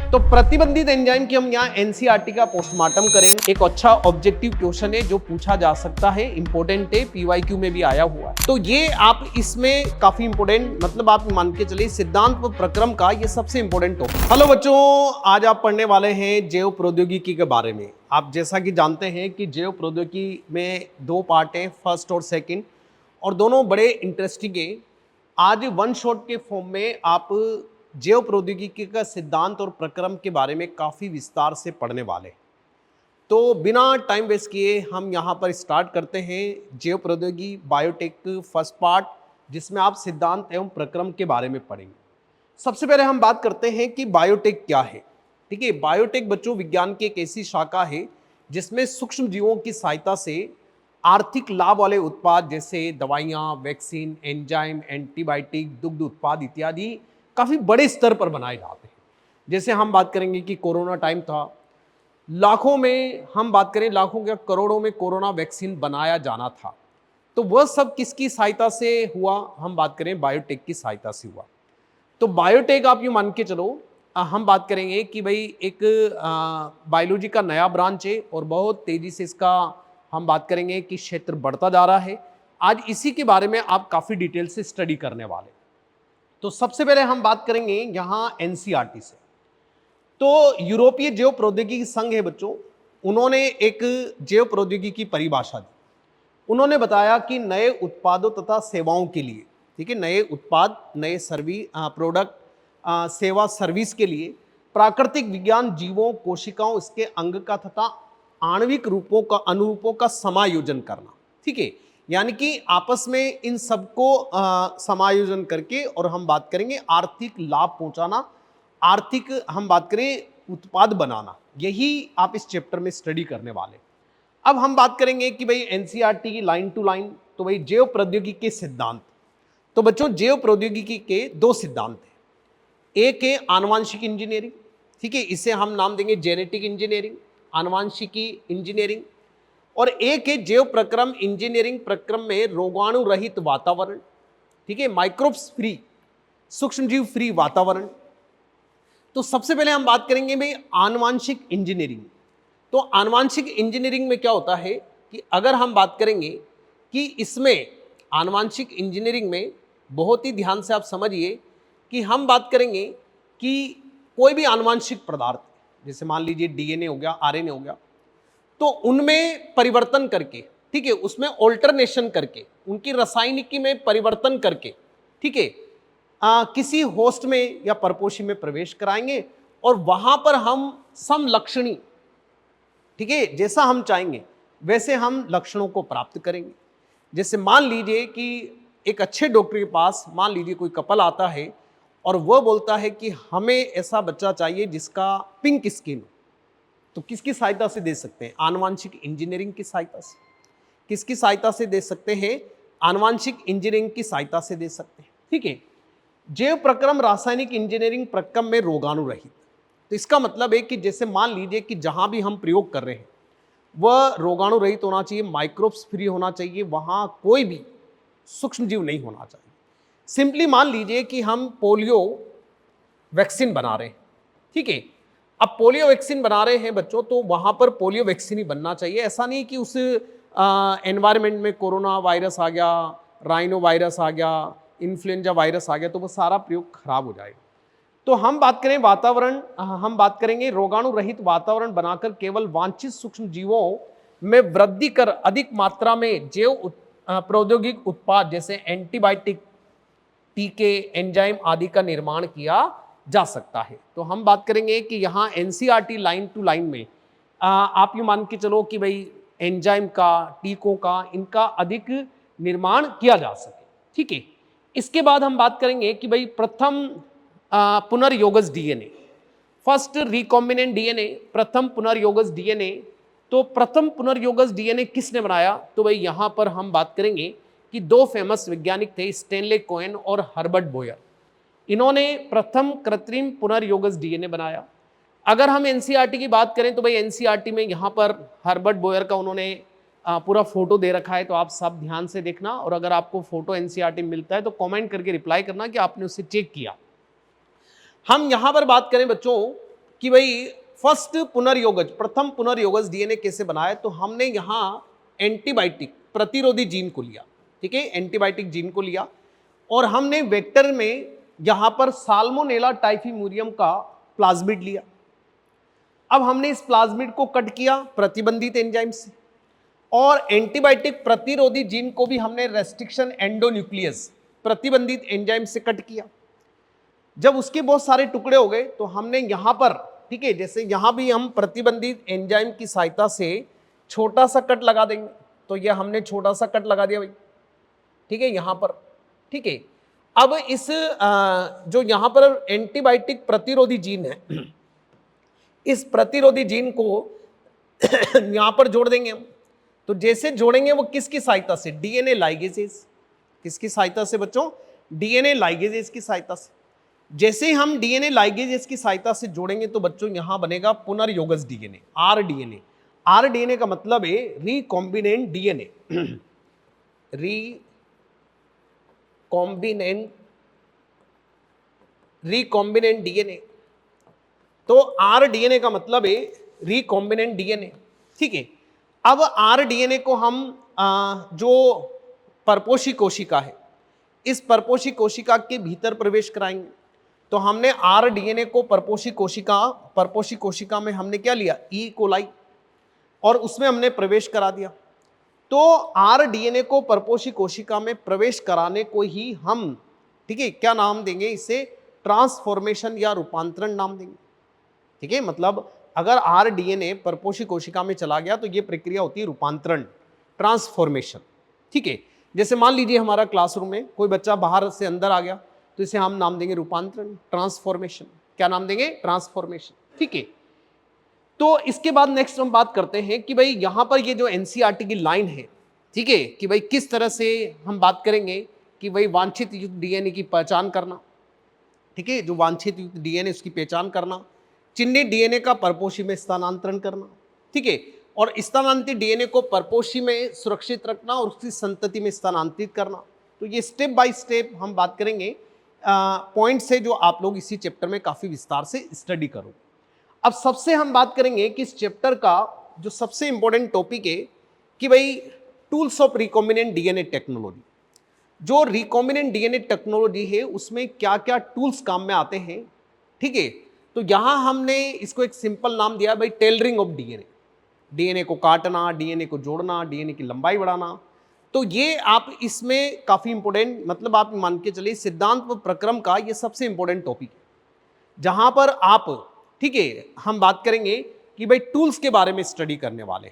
तो प्रतिबंधित एंजाइम की हम यहाँ एनसीईआरटी का पोस्टमार्टम करेंगे। एक अच्छा ऑब्जेक्टिव क्वेश्चन है जो पूछा जा सकता है, इंपॉर्टेंट है, पीवाईक्यू में भी आया हुआ है। तो ये आप इसमें काफी इंपॉर्टेंट, मतलब आप मान के चलिए सिद्धांत व प्रक्रम का ये सबसे इंपॉर्टेंट टॉपिक। हेलो बच्चों, आज आप पढ़ने वाले हैं जैव प्रौद्योगिकी के बारे में। आप जैसा कि जानते हैं कि जैव प्रौद्योगिकी में दो पार्ट है, फर्स्ट और सेकेंड, और दोनों बड़े इंटरेस्टिंग है। आज वन शॉट के फॉर्म में आप जैव प्रौद्योगिकी का सिद्धांत और प्रक्रम के बारे में काफ़ी विस्तार से पढ़ने वाले। तो बिना टाइम वेस्ट किए हम यहाँ पर स्टार्ट करते हैं जैव प्रौद्योगिकी बायोटेक फर्स्ट पार्ट, जिसमें आप सिद्धांत एवं प्रक्रम के बारे में पढ़ेंगे। सबसे पहले हम बात करते हैं कि बायोटेक क्या है। ठीक है, बायोटेक बच्चों विज्ञान की एक ऐसी शाखा है जिसमें सूक्ष्म जीवों की सहायता से आर्थिक लाभ वाले उत्पाद जैसे दवाइयाँ, वैक्सीन, एंजाइम, एंटीबायोटिक, दुग्ध उत्पाद इत्यादि काफ़ी बड़े स्तर पर बनाए जाते हैं। जैसे हम बात करेंगे कि कोरोना टाइम था, लाखों में हम बात करें, लाखों या करोड़ों में कोरोना वैक्सीन बनाया जाना था, तो वह सब किसकी सहायता से हुआ? हम बात करें बायोटेक की सहायता से हुआ। तो बायोटेक आप यूँ मान के चलो, हम बात करेंगे कि भाई एक बायोलॉजी का नया ब्रांच है और बहुत तेज़ी से इसका हम बात करेंगे कि क्षेत्र बढ़ता जा रहा है। आज इसी के बारे में आप काफ़ी डिटेल से स्टडी करने वाले। तो सबसे पहले हम बात करेंगे यहाँ एनसीईआरटी से। तो यूरोपीय जैव प्रौद्योगिकी संघ है बच्चों, उन्होंने एक जैव प्रौद्योगिकी की परिभाषा दी। उन्होंने बताया कि नए उत्पादों तथा सेवाओं के लिए, ठीक है, नए उत्पाद, नए प्रोडक्ट, सेवा, सर्विस के लिए प्राकृतिक विज्ञान जीवों, कोशिकाओं, इसके अंग का तथा आणविक रूपों का, अनुरूपों का समायोजन करना। ठीक है, यानी कि आपस में इन सबको समायोजन करके, और हम बात करेंगे आर्थिक लाभ पहुंचाना, आर्थिक हम बात करें उत्पाद बनाना, यही आप इस चैप्टर में स्टडी करने वाले। अब हम बात करेंगे कि भाई एनसीईआरटी की लाइन टू लाइन, तो भाई जैव प्रौद्योगिकी के सिद्धांत। तो बच्चों जैव प्रौद्योगिकी के दो सिद्धांत हैं। एक है आनुवांशिक इंजीनियरिंग, ठीक है, इसे हम नाम देंगे जेनेटिक इंजीनियरिंग, आनुवांशिकी इंजीनियरिंग, और एक है जैव प्रक्रम इंजीनियरिंग। प्रक्रम में रोगाणु रहित वातावरण, ठीक है, माइक्रोब्स फ्री, सूक्ष्मजीव फ्री वातावरण। तो सबसे पहले हम बात करेंगे भाई आनुवांशिक इंजीनियरिंग। तो आनुवांशिक इंजीनियरिंग में क्या होता है कि अगर हम बात करेंगे कि इसमें आनुवांशिक इंजीनियरिंग में बहुत ही ध्यान से आप समझिए कि हम बात करेंगे कि कोई भी आनुवांशिक पदार्थ, जैसे मान लीजिए डीएनए हो गया, आरएनए हो गया, तो उनमें परिवर्तन करके, ठीक है, उसमें ऑल्टरनेशन करके, उनकी रासायनिकी में परिवर्तन करके, ठीक है, किसी होस्ट में या परपोषी में प्रवेश कराएंगे और वहां पर हम समलक्षणी, ठीक है, जैसा हम चाहेंगे वैसे हम लक्षणों को प्राप्त करेंगे। जैसे मान लीजिए कि एक अच्छे डॉक्टर के पास मान लीजिए कोई कपल आता है और वह बोलता है कि हमें ऐसा बच्चा चाहिए जिसका पिंक स्किन, तो किसकी सहायता से दे सकते हैं? आनुवांशिक इंजीनियरिंग की सहायता से। किसकी सहायता से दे सकते हैं? आनुवांशिक इंजीनियरिंग की सहायता से दे सकते हैं। ठीक है, जैव प्रक्रम रासायनिक इंजीनियरिंग प्रक्रम में रोगाणु रहित। तो इसका मतलब है कि जैसे मान लीजिए कि जहां भी हम प्रयोग कर रहे हैं वह रोगाणु रहित होना चाहिए, माइक्रोब्स फ्री होना चाहिए, वहां कोई भी सूक्ष्मजीव नहीं होना चाहिए। सिंपली मान लीजिए कि हम पोलियो वैक्सीन बना रहे हैं, ठीक है, अब पोलियो वैक्सीन बना रहे हैं बच्चों, तो वहां पर पोलियो वैक्सीन ही बनना चाहिए। ऐसा नहीं कि उस एनवायरनमेंट में कोरोना वायरस आ गया, राइनो वायरस आ गया, इन्फ्लुएंजा वायरस आ गया, तो वो सारा प्रयोग खराब हो जाएगा। तो हम बात करें वातावरण, हम बात करेंगे रोगाणु रहित वातावरण बनाकर केवल वांछित सूक्ष्म जीवों में वृद्धि कर अधिक मात्रा में जैव प्रौद्योगिक उत्पाद जैसे एंटीबायोटिक, टीके, एंजाइम आदि का निर्माण किया जा सकता है। तो हम बात करेंगे कि यहाँ एनसीईआरटी लाइन टू लाइन में आप ये मान के चलो कि भाई एंजाइम का, टीकों का, इनका अधिक निर्माण किया जा सके। ठीक है, इसके बाद हम बात करेंगे कि भाई प्रथम पुनर्योगज डीएनए, फर्स्ट रिकॉम्बिनेंट डीएनए, प्रथम पुनर्योगज डीएनए। तो प्रथम पुनर्योगज डीएनए किसने बनाया? तो भाई यहाँ पर हम बात करेंगे कि दो फेमस वैज्ञानिक थे, स्टेनले कोहेन और हर्बर्ट बोयर। इन्होंने प्रथम कृत्रिम पुनर्योगज डीएनए बनाया। अगर हम एनसीईआरटी की बात करें तो भाई एनसीईआरटी में यहाँ पर हर्बर्ट बोयर का उन्होंने पूरा फोटो दे रखा है, तो आप सब ध्यान से देखना, और अगर आपको फोटो एनसीईआरटी में मिलता है तो कमेंट करके रिप्लाई करना कि आपने उसे चेक किया। हम यहाँ पर बात करें बच्चों कि भाई फर्स्ट पुनर्योगज, प्रथम पुनर्योगज डीएनए कैसे बनाया, तो हमने यहाँ एंटीबायोटिक प्रतिरोधी जीन को लिया, ठीक है, एंटीबायोटिक जीन को लिया और हमने वेक्टर में यहाँ पर साल्मोनेला टाइफीमुरियम का प्लाज्मिड लिया। अब हमने इस प्लाज्मिड को कट किया प्रतिबंधित एंजाइम से और एंटीबायोटिक प्रतिरोधी जीन को भी हमने रेस्ट्रिक्शन एंडोन्यूक्लियस प्रतिबंधित एंजाइम से कट किया। जब उसके बहुत सारे टुकड़े हो गए तो हमने यहां पर, ठीक है, जैसे यहां भी हम प्रतिबंधित एंजाइम की सहायता से छोटा सा कट लगा देंगे, तो यह हमने छोटा सा कट लगा दिया भाई, ठीक है, यहां पर, ठीक है। अब इस जो यहां पर एंटीबायोटिक प्रतिरोधी जीन है, इस प्रतिरोधी जीन को यहां पर जोड़ देंगे हम। तो जैसे जोड़ेंगे वो किसकी सहायता से, डीएनए लाइगेजेस, किसकी सहायता से बच्चों, डीएनए लाइगेजेस की सहायता से। जैसे हम डीएनए लाइगेजेस की सहायता से जोड़ेंगे तो बच्चों यहां बनेगा पुनर्योगज डीएनए, आरडीएनए। आरडीएनए का मतलब है रिकॉम्बिनेंट डीएनए, रिकॉम्बिनेंट डीएनए। तो आरडीएनए का मतलब है रिकॉम्बिनेंट डीएनए, ठीक है। अब आरडीएनए को हम जो परपोषी कोशिका है, इस परपोषी कोशिका के भीतर प्रवेश कराएंगे। तो हमने आरडीएनए को परपोषी कोशिका में हमने क्या लिया, ई कोलाई, और उसमें हमने प्रवेश करा दिया। तो आरडीएनए को परपोषी कोशिका में प्रवेश कराने को ही हम, ठीक है, क्या नाम देंगे, इसे ट्रांसफॉर्मेशन या रूपांतरण नाम देंगे, ठीक है। मतलब अगर आरडीएनए परपोषी कोशिका में चला गया तो ये प्रक्रिया होती है रूपांतरण, ट्रांसफॉर्मेशन, ठीक है। जैसे मान लीजिए हमारा क्लासरूम में कोई बच्चा बाहर से अंदर आ गया तो इसे हम नाम देंगे रूपांतरण, ट्रांसफॉर्मेशन। क्या नाम देंगे, ट्रांसफॉर्मेशन, ठीक है। तो इसके बाद नेक्स्ट हम बात करते हैं कि भाई यहां पर ये जो एनसीईआरटी की लाइन है, ठीक है, कि भाई किस तरह से हम बात करेंगे कि भाई वांछित युक्त डीएनए की पहचान करना, ठीक है, जो वांछित युक्त डीएनए उसकी पहचान करना, चिन्हित डीएनए का परपोषी में स्थानांतरण करना, ठीक है, और स्थानांतरित डीएनए को परपोषी में सुरक्षित रखना और उसकी संतति में स्थानांतरित करना। तो ये स्टेप बाय स्टेप हम बात करेंगे, पॉइंट से जो आप लोग इसी चैप्टर में काफी विस्तार से स्टडी करो। अब सबसे हम बात करेंगे कि इस चैप्टर का जो सबसे इंपॉर्टेंट टॉपिक है कि भाई tools of recombinant DNA technology. जो रिकॉम्बिनेंट डीएनए टेक्नोलॉजी है उसमें क्या क्या टूल्स काम में आते हैं, ठीक है। तो यहां हमने इसको एक सिंपल नाम दिया भाई, टेलरिंग ऑफ डीएनए, डीएनए को काटना, डीएनए को जोड़ना, डीएनए की लंबाई बढ़ाना। तो ये आप इसमें काफी इंपॉर्टेंट, मतलब आप मान के चलिए सिद्धांत व प्रक्रम का ये सबसे इंपॉर्टेंट टॉपिक है, जहां पर आप, ठीक है, हम बात करेंगे कि भाई टूल्स के बारे में स्टडी करने वाले।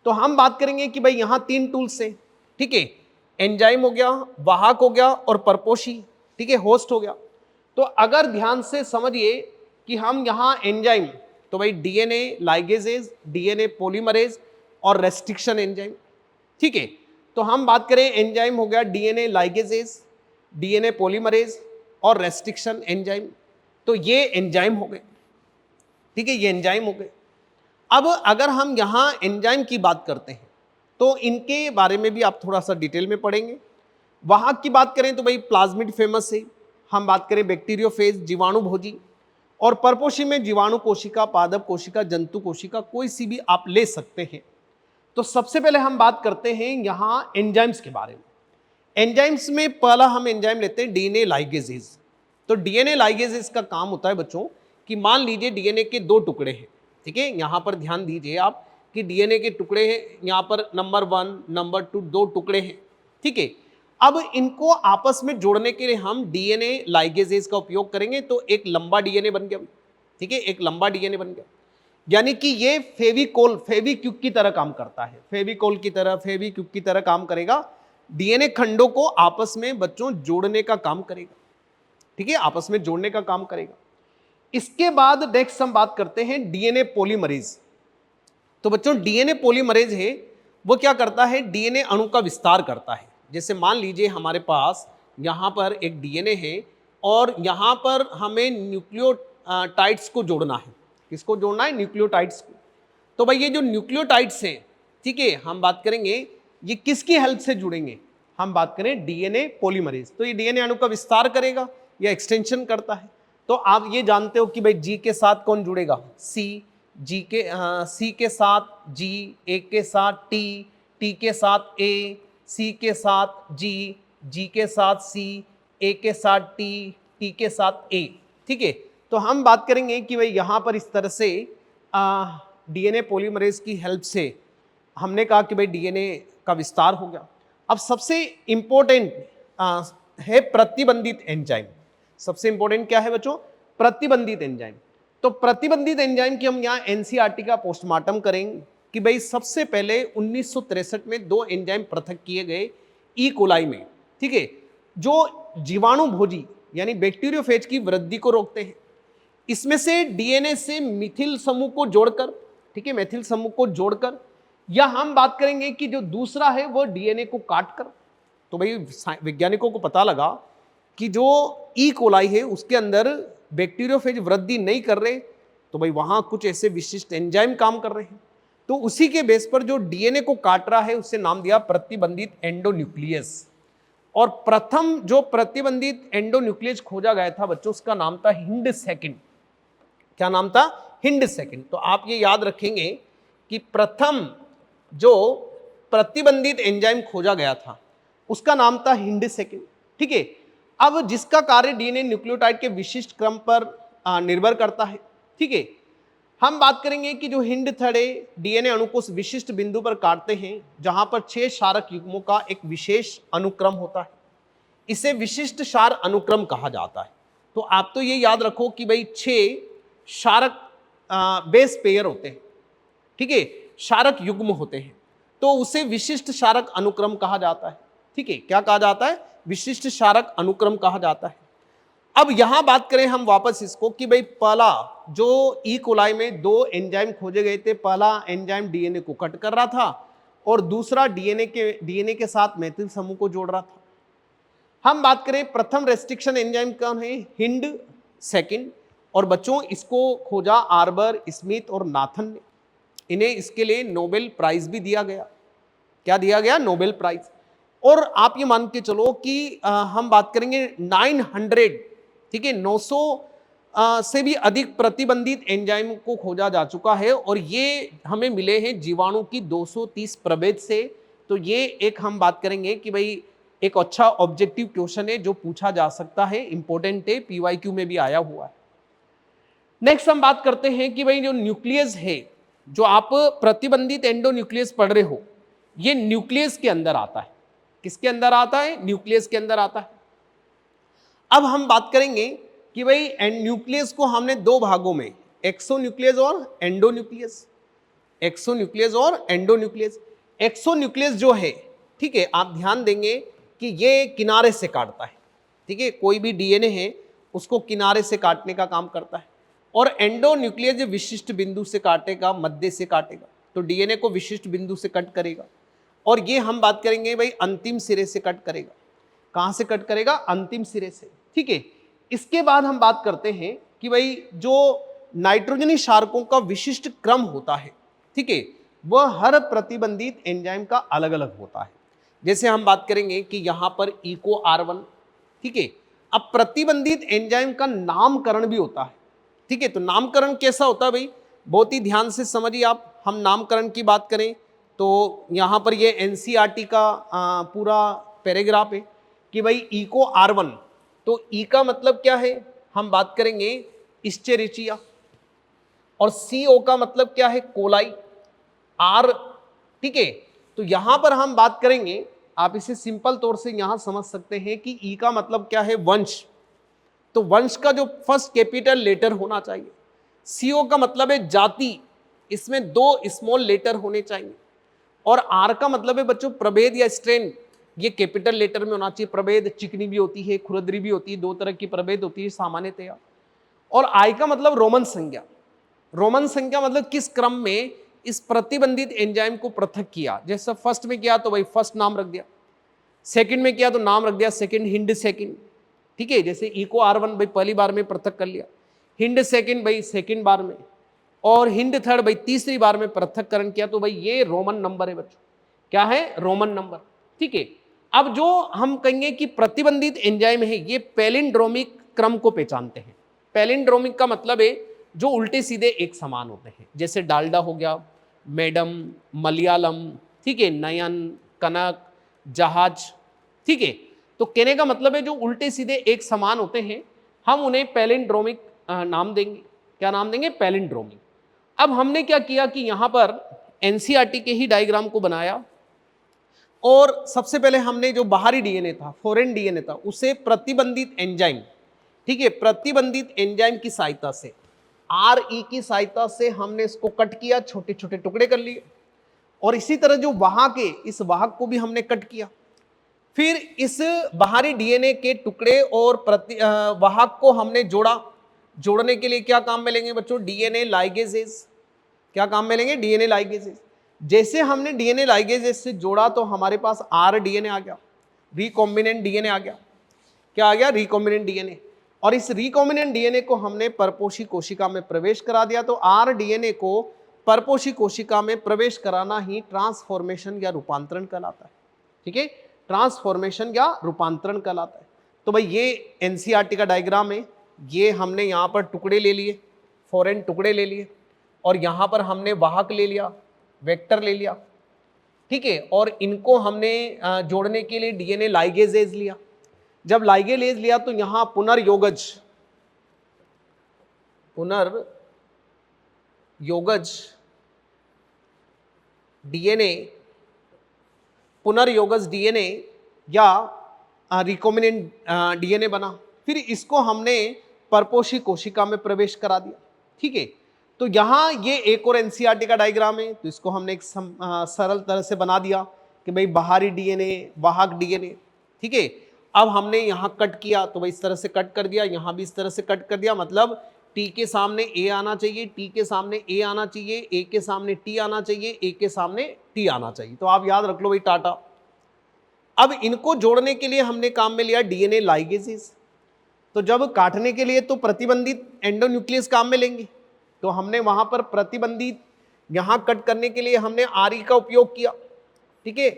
तो हम बात करेंगे कि भाई यहां 3 टूल्स हैं, ठीक है, एंजाइम हो गया, वाहक हो गया और परपोषी, ठीक है, होस्ट हो गया। तो अगर ध्यान से समझिए कि हम यहां एंजाइम, तो भाई डीएनए लाइगेजेज, डीएनए पॉलीमरेज और रेस्ट्रिक्शन एंजाइम, ठीक है। तो हम बात करें एंजाइम हो गया डीएनए लाइगेजेज, डीएनए पॉलीमरेज और रेस्ट्रिक्शन एंजाइम। तो ये एंजाइम हो गए, ठीक है, ये एंजाइम हो गए। अब अगर हम यहां एंजाइम की बात करते हैं तो इनके बारे में भी आप थोड़ा सा डिटेल में पढ़ेंगे। वाहक की बात करें तो भाई प्लाज्मिड फेमस है, हम बात करें बैक्टीरियोफेज, जीवाणु भोजी, और परपोषी में जीवाणु कोशिका, पादप कोशिका, जंतु कोशिका, कोई सी भी आप ले सकते हैं। तो सबसे पहले हम बात करते हैं यहां एंजाइम्स के बारे में। एंजाइम्स में पहला हम एंजाइम लेते हैं डीएनए लाइगेजेज। तो डीएनए लाइगेजेज का काम होता है बच्चों कि मान लीजिए डीएनए के 2 टुकड़े हैं, ठीक है, यहां पर ध्यान दीजिए आप कि डीएनए के टुकड़े हैं, यहां पर नंबर 1, नंबर 2, 2 टुकड़े हैं, ठीक है। अब इनको आपस में जोड़ने के लिए हम डीएनए लाइगेजेज का उपयोग करेंगे, तो एक लंबा डीएनए बन गया, ठीक है, एक लंबा डीएनए बन गया। यानी कि ये फेविक्विक की तरह काम करता है, फेविक्विक की तरह काम करेगा, डीएनए खंडों को आपस में बच्चों जोड़ने का काम करेगा, ठीक है, आपस में जोड़ने का काम करेगा। इसके बाद नेक्स्ट हम बात करते हैं डीएनए पॉलीमरेज। तो बच्चों डीएनए पॉलीमरेज है वो क्या करता है, डीएनए अणु का विस्तार करता है। जैसे मान लीजिए हमारे पास यहां पर एक डीएनए है और यहां पर हमें न्यूक्लियोटाइड्स को जोड़ना है। किसको जोड़ना है, न्यूक्लियोटाइड्स को। तो भाई ये जो न्यूक्लियोटाइड्स हैं, ठीक है, हम बात करेंगे ये किसकी हेल्प से जुड़ेंगे, हम बात करें डीएनए पॉलीमरेज। तो ये डीएनए अणु का विस्तार करेगा या एक्सटेंशन करता है। तो आप ये जानते हो कि भाई जी के साथ कौन जुड़ेगा, सी, सी के साथ जी, ए के साथ टी, टी के साथ ए, सी के साथ जी, जी के साथ सी, ए के साथ टी, टी के साथ ए। ठीक है, तो हम बात करेंगे कि भाई यहाँ पर इस तरह से डीएनए पॉलीमरेज की हेल्प से हमने कहा कि भाई डीएनए का विस्तार हो गया। अब सबसे इंपॉर्टेंट है प्रतिबंधित एंजाइम। सबसे इंपॉर्टेंट क्या है बच्चों, प्रतिबंधित एंजाइम। तो प्रतिबंधित एंजाइम की हम यहाँ एनसीईआरटी का पोस्टमार्टम करेंगे कि भाई सबसे पहले 1963 में 2 एंजाइम पृथक किए गए ई कोलाई में, ठीक है, जो जीवाणु भोजी यानी बैक्टीरियोफेज की वृद्धि को रोकते हैं। इसमें से डीएनए से मिथिल समूह को जोड़कर, ठीक है, मेथिल समूह को जोड़कर, या हम बात करेंगे कि जो दूसरा है वो डीएनए को काटकर। तो भाई वैज्ञानिकों को पता लगा कि जो ई कोलाई है उसके अंदर बैक्टीरियोफेज वृद्धि नहीं कर रहे, तो भाई वहां कुछ ऐसे विशिष्ट एंजाइम काम कर रहे हैं। तो उसी के बेस पर जो डीएनए को काट रहा है उससे नाम दिया प्रतिबंधित एंडोन्यूक्लियस। और प्रथम जो प्रतिबंधित एंडोन्यूक्लियस खोजा गया था बच्चों, उसका नाम था हिंड सेकंड। क्या नाम था, हिंड सेकंड। तो आप ये याद रखेंगे कि प्रथम जो प्रतिबंधित एंजाइम खोजा गया था उसका नाम था हिंड सेकंड। ठीक है, अब जिसका कार्य डीएनए न्यूक्लियोटाइड के विशिष्ट क्रम पर निर्भर करता है। ठीक है, हम बात करेंगे कि जो हिंड थड़े डीएनए अणु को विशिष्ट बिंदु पर काटते हैं जहां पर 6 क्षारक युग्मों का एक विशेष अनुक्रम होता है, इसे विशिष्ट क्षार अनुक्रम कहा जाता है। तो आप तो ये याद रखो कि भाई 6 क्षारक बेस पेयर होते हैं, ठीक है, क्षारक युग्म होते हैं, तो उसे विशिष्ट क्षारक अनुक्रम कहा जाता है। ठीक है, क्या कहा जाता है, विशिष्ट क्षारक अनुक्रम कहा जाता है। अब यहां बात करें हम वापस इसको कि भाई पहला जो ई कोलाई में 2 एंजाइम खोजे गए थे, पहला एंजाइम डीएनए को कट कर रहा था और दूसरा डीएनए के साथ मेथिल समूह को जोड़ रहा था। हम बात करें प्रथम रेस्ट्रिक्शन एंजाइम कौन है, हिंड सेकंड। और बच्चों इसको खोजा आर्बर, स्मिथ और नाथन ने। इन्हें इसके लिए नोबेल प्राइज भी दिया गया। क्या दिया गया, नोबेल प्राइज। और आप ये मान के चलो कि हम बात करेंगे 900, ठीक है, 900 से भी अधिक प्रतिबंधित एंजाइम को खोजा जा चुका है और ये हमें मिले हैं जीवाणु की 230 प्रभेद से। तो ये एक हम बात करेंगे कि भाई एक अच्छा ऑब्जेक्टिव क्वेश्चन है जो पूछा जा सकता है, इंपॉर्टेंट है, पीवाईक्यू में भी आया हुआ है। नेक्स्ट हम बात करते हैं कि भाई जो न्यूक्लियस है, जो आप प्रतिबंधित एंडोन्यूक्लियस पढ़ रहे हो, ये न्यूक्लियस के अंदर आता है। किसके अंदर आता है, न्यूक्लियस के अंदर आता है। अब हम बात करेंगे कि भाई न्यूक्लियस को हमने 2 भागों में, एक्सोन्यूक्लियस और एंडोन्यूक्लियस, एक्सोन्यूक्लियस और एंडोन्यूक्लियस। एक्सोन्यूक्लियस जो है, ठीक है, आप ध्यान देंगे कि ये किनारे से काटता है। ठीक है, कोई भी डीएनए है उसको किनारे से काटने का काम करता है। और एंडोन्यूक्लियस जो विशिष्ट बिंदु से काटेगा, मध्य से काटेगा, तो डीएनए को विशिष्ट बिंदु से कट करेगा। और ये हम बात करेंगे भाई अंतिम सिरे से कट करेगा। कहां से कट करेगा, अंतिम सिरे से। ठीक है, इसके बाद हम बात करते हैं कि भाई जो नाइट्रोजनी क्षारकों का विशिष्ट क्रम होता है, ठीक है, वह हर प्रतिबंधित एंजाइम का अलग अलग होता है। जैसे हम बात करेंगे कि यहां पर इको R1, ठीक है। अब प्रतिबंधित एंजाइम का नामकरण भी होता है। ठीक है, तो नामकरण कैसा होता है भाई, बहुत ही ध्यान से समझिए आप। हम नामकरण की बात करें तो यहाँ पर ये एनसीईआरटी का पूरा पैराग्राफ है कि भाई इको R1, तो ई का मतलब क्या है, हम बात करेंगे इस्चेरिचिया। और CO का मतलब क्या है, कोलाई। R, ठीक है, तो यहां पर हम बात करेंगे, आप इसे सिंपल तौर से यहां समझ सकते हैं कि ई का मतलब क्या है, वंश। तो वंश का जो फर्स्ट कैपिटल लेटर होना चाहिए। CO का मतलब है जाति, इसमें 2 स्मॉल लेटर होने चाहिए। और R का मतलब है बच्चों प्रभेद या स्ट्रेन, ये कैपिटल लेटर में होना चाहिए। प्रभेद चिकनी भी होती है, खुरदरी भी होती है, 2 तरह की प्रभेद होती है सामान्यतया। और I का मतलब रोमन संख्या। रोमन संख्या मतलब किस क्रम में इस प्रतिबंधित एंजाइम को पृथक किया। जैसे फर्स्ट में किया तो भाई फर्स्ट नाम रख दिया, सेकंड में किया तो नाम रख दिया सेकंड, हिंड सेकंड। ठीक है, जैसे इको R1 भाई पहली बार में पृथक कर लिया, हिंड सेकंड भाई सेकंड बार में, और हिंड थर्ड भाई तीसरी बार में पृथककरण किया, तो भाई ये रोमन नंबर है बच्चों। क्या है, रोमन नंबर। ठीक है, अब जो हम कहेंगे कि प्रतिबंधित एंजाइम है, ये पैलिंड्रोमिक क्रम को पहचानते हैं। पैलिंड्रोमिक का मतलब है जो उल्टे सीधे एक समान होते हैं, जैसे डालडा हो गया, मैडम, मलयालम, ठीक है, नयन, कनक, जहाज, ठीक है। तो कहने का मतलब है जो उल्टे सीधे एक समान होते हैं हम उन्हें पैलिंड्रोमिक नाम देंगे। क्या नाम देंगे? पैलिंड्रोमिक। अब हमने क्या किया कि यहां पर एनसीईआरटी के ही डायग्राम को बनाया और सबसे पहले हमने जो बाहरी डीएनए था, फॉरेन डीएनए था, उसे प्रतिबंधित एंजाइम, ठीक है, प्रतिबंधित एंजाइम की सहायता से, आरई की सहायता से हमने इसको कट किया, छोटे छोटे टुकड़े कर लिए। और इसी तरह जो वाहक है, इस वाहक को भी हमने कट किया। फिर इस बाहरी डीएनए के टुकड़े और वाहक को हमने जोड़ा। जोड़ने के लिए क्या काम में लेंगे बच्चों? DNA ligases. क्या काम में लेंगे? DNA ligases. जैसे हमने डीएनए लाइगेजेस से जोड़ा तो हमारे पास आर डीएनए आ गया, रिकॉम्बिनेंट डीएनए आ गया। क्या आ गया? Recombinant DNA. और इस रिकॉम्बिनेंट डीएनए को हमने परपोषी कोशिका में प्रवेश करा दिया। तो आर डीएनए को परपोषी कोशिका में प्रवेश कराना ही ट्रांसफॉर्मेशन या रूपांतरण कहलाता है। ठीक है, ट्रांसफॉर्मेशन या रूपांतरण कहलाता है। तो भाई ये एनसीईआरटी का डायग्राम है। ये हमने यहाँ पर टुकड़े ले लिए, फॉरेन टुकड़े ले लिए, और यहाँ पर हमने वाहक ले लिया, वेक्टर ले लिया, ठीक है। और इनको हमने जोड़ने के लिए डीएनए लाइगेजेज लिया। जब लाइगेलेज लिया तो यहाँ पुनर्योगज डीएनए या रिकॉम्बिनेंट डीएनए बना। फिर इसको हमने परपोषी कोशिका में प्रवेश करा दिया। ठीक है, तो यहाँ ये एक और एनसीईआरटी का डायग्राम है। तो इसको हमने एक सरल तरह से बना दिया कि भाई बाहरी डीएनए, वाहक डीएनए, ठीक है। अब हमने यहाँ कट किया तो भाई इस तरह से कट कर दिया, यहाँ भी इस तरह से कट कर दिया। मतलब टी के सामने ए आना चाहिए, टी के सामने ए आना चाहिए, ए के सामने टी आना चाहिए, ए के सामने टी आना चाहिए। तो आप याद रख लो भाई टाटा। अब इनको जोड़ने के लिए हमने काम में लिया डीएनए लाइगेजेस। तो जब काटने के लिए तो प्रतिबंधित एंडोन्यूक्लियस काम में लेंगे, तो हमने वहां पर प्रतिबंधित यहां कट करने के लिए हमने आरई का उपयोग किया, ठीक है,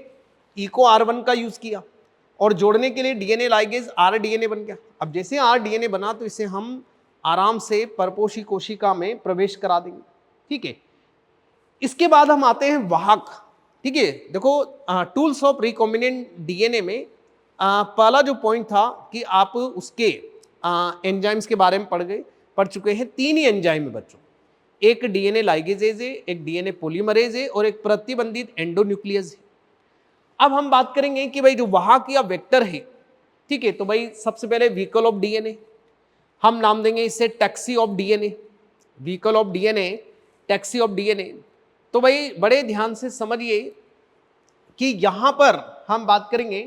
ई को R1 का यूज किया, और जोड़ने के लिए डीएनए लाइगेज आर डीएनए बन गया। अब जैसे आर डीएनए बना तो इसे हम आराम से परपोषी कोशिका में प्रवेश करा देंगे। ठीक है, इसके बाद हम आते हैं वाहक। ठीक है, देखो टूल्स ऑफ रिकॉम्बिनेंट डीएनए में पहला जो पॉइंट था कि आप उसके एंजाइम्स के बारे में पढ़ चुके हैं। 3 ही एंजाइम है बच्चों, एक डीएनए लाइगेजेज है, एक डीएनए पॉलीमरेज है, और एक प्रतिबंधित एंडोन्यूक्लियस है। अब हम बात करेंगे कि भाई जो वाहक या वेक्टर है, ठीक है, तो भाई सबसे पहले व्हीकल ऑफ डीएनए, हम नाम देंगे इसे taxi of DNA. Vehicle of DNA, taxi of DNA. तो भाई बड़े ध्यान से समझिए कि यहां पर हम बात करेंगे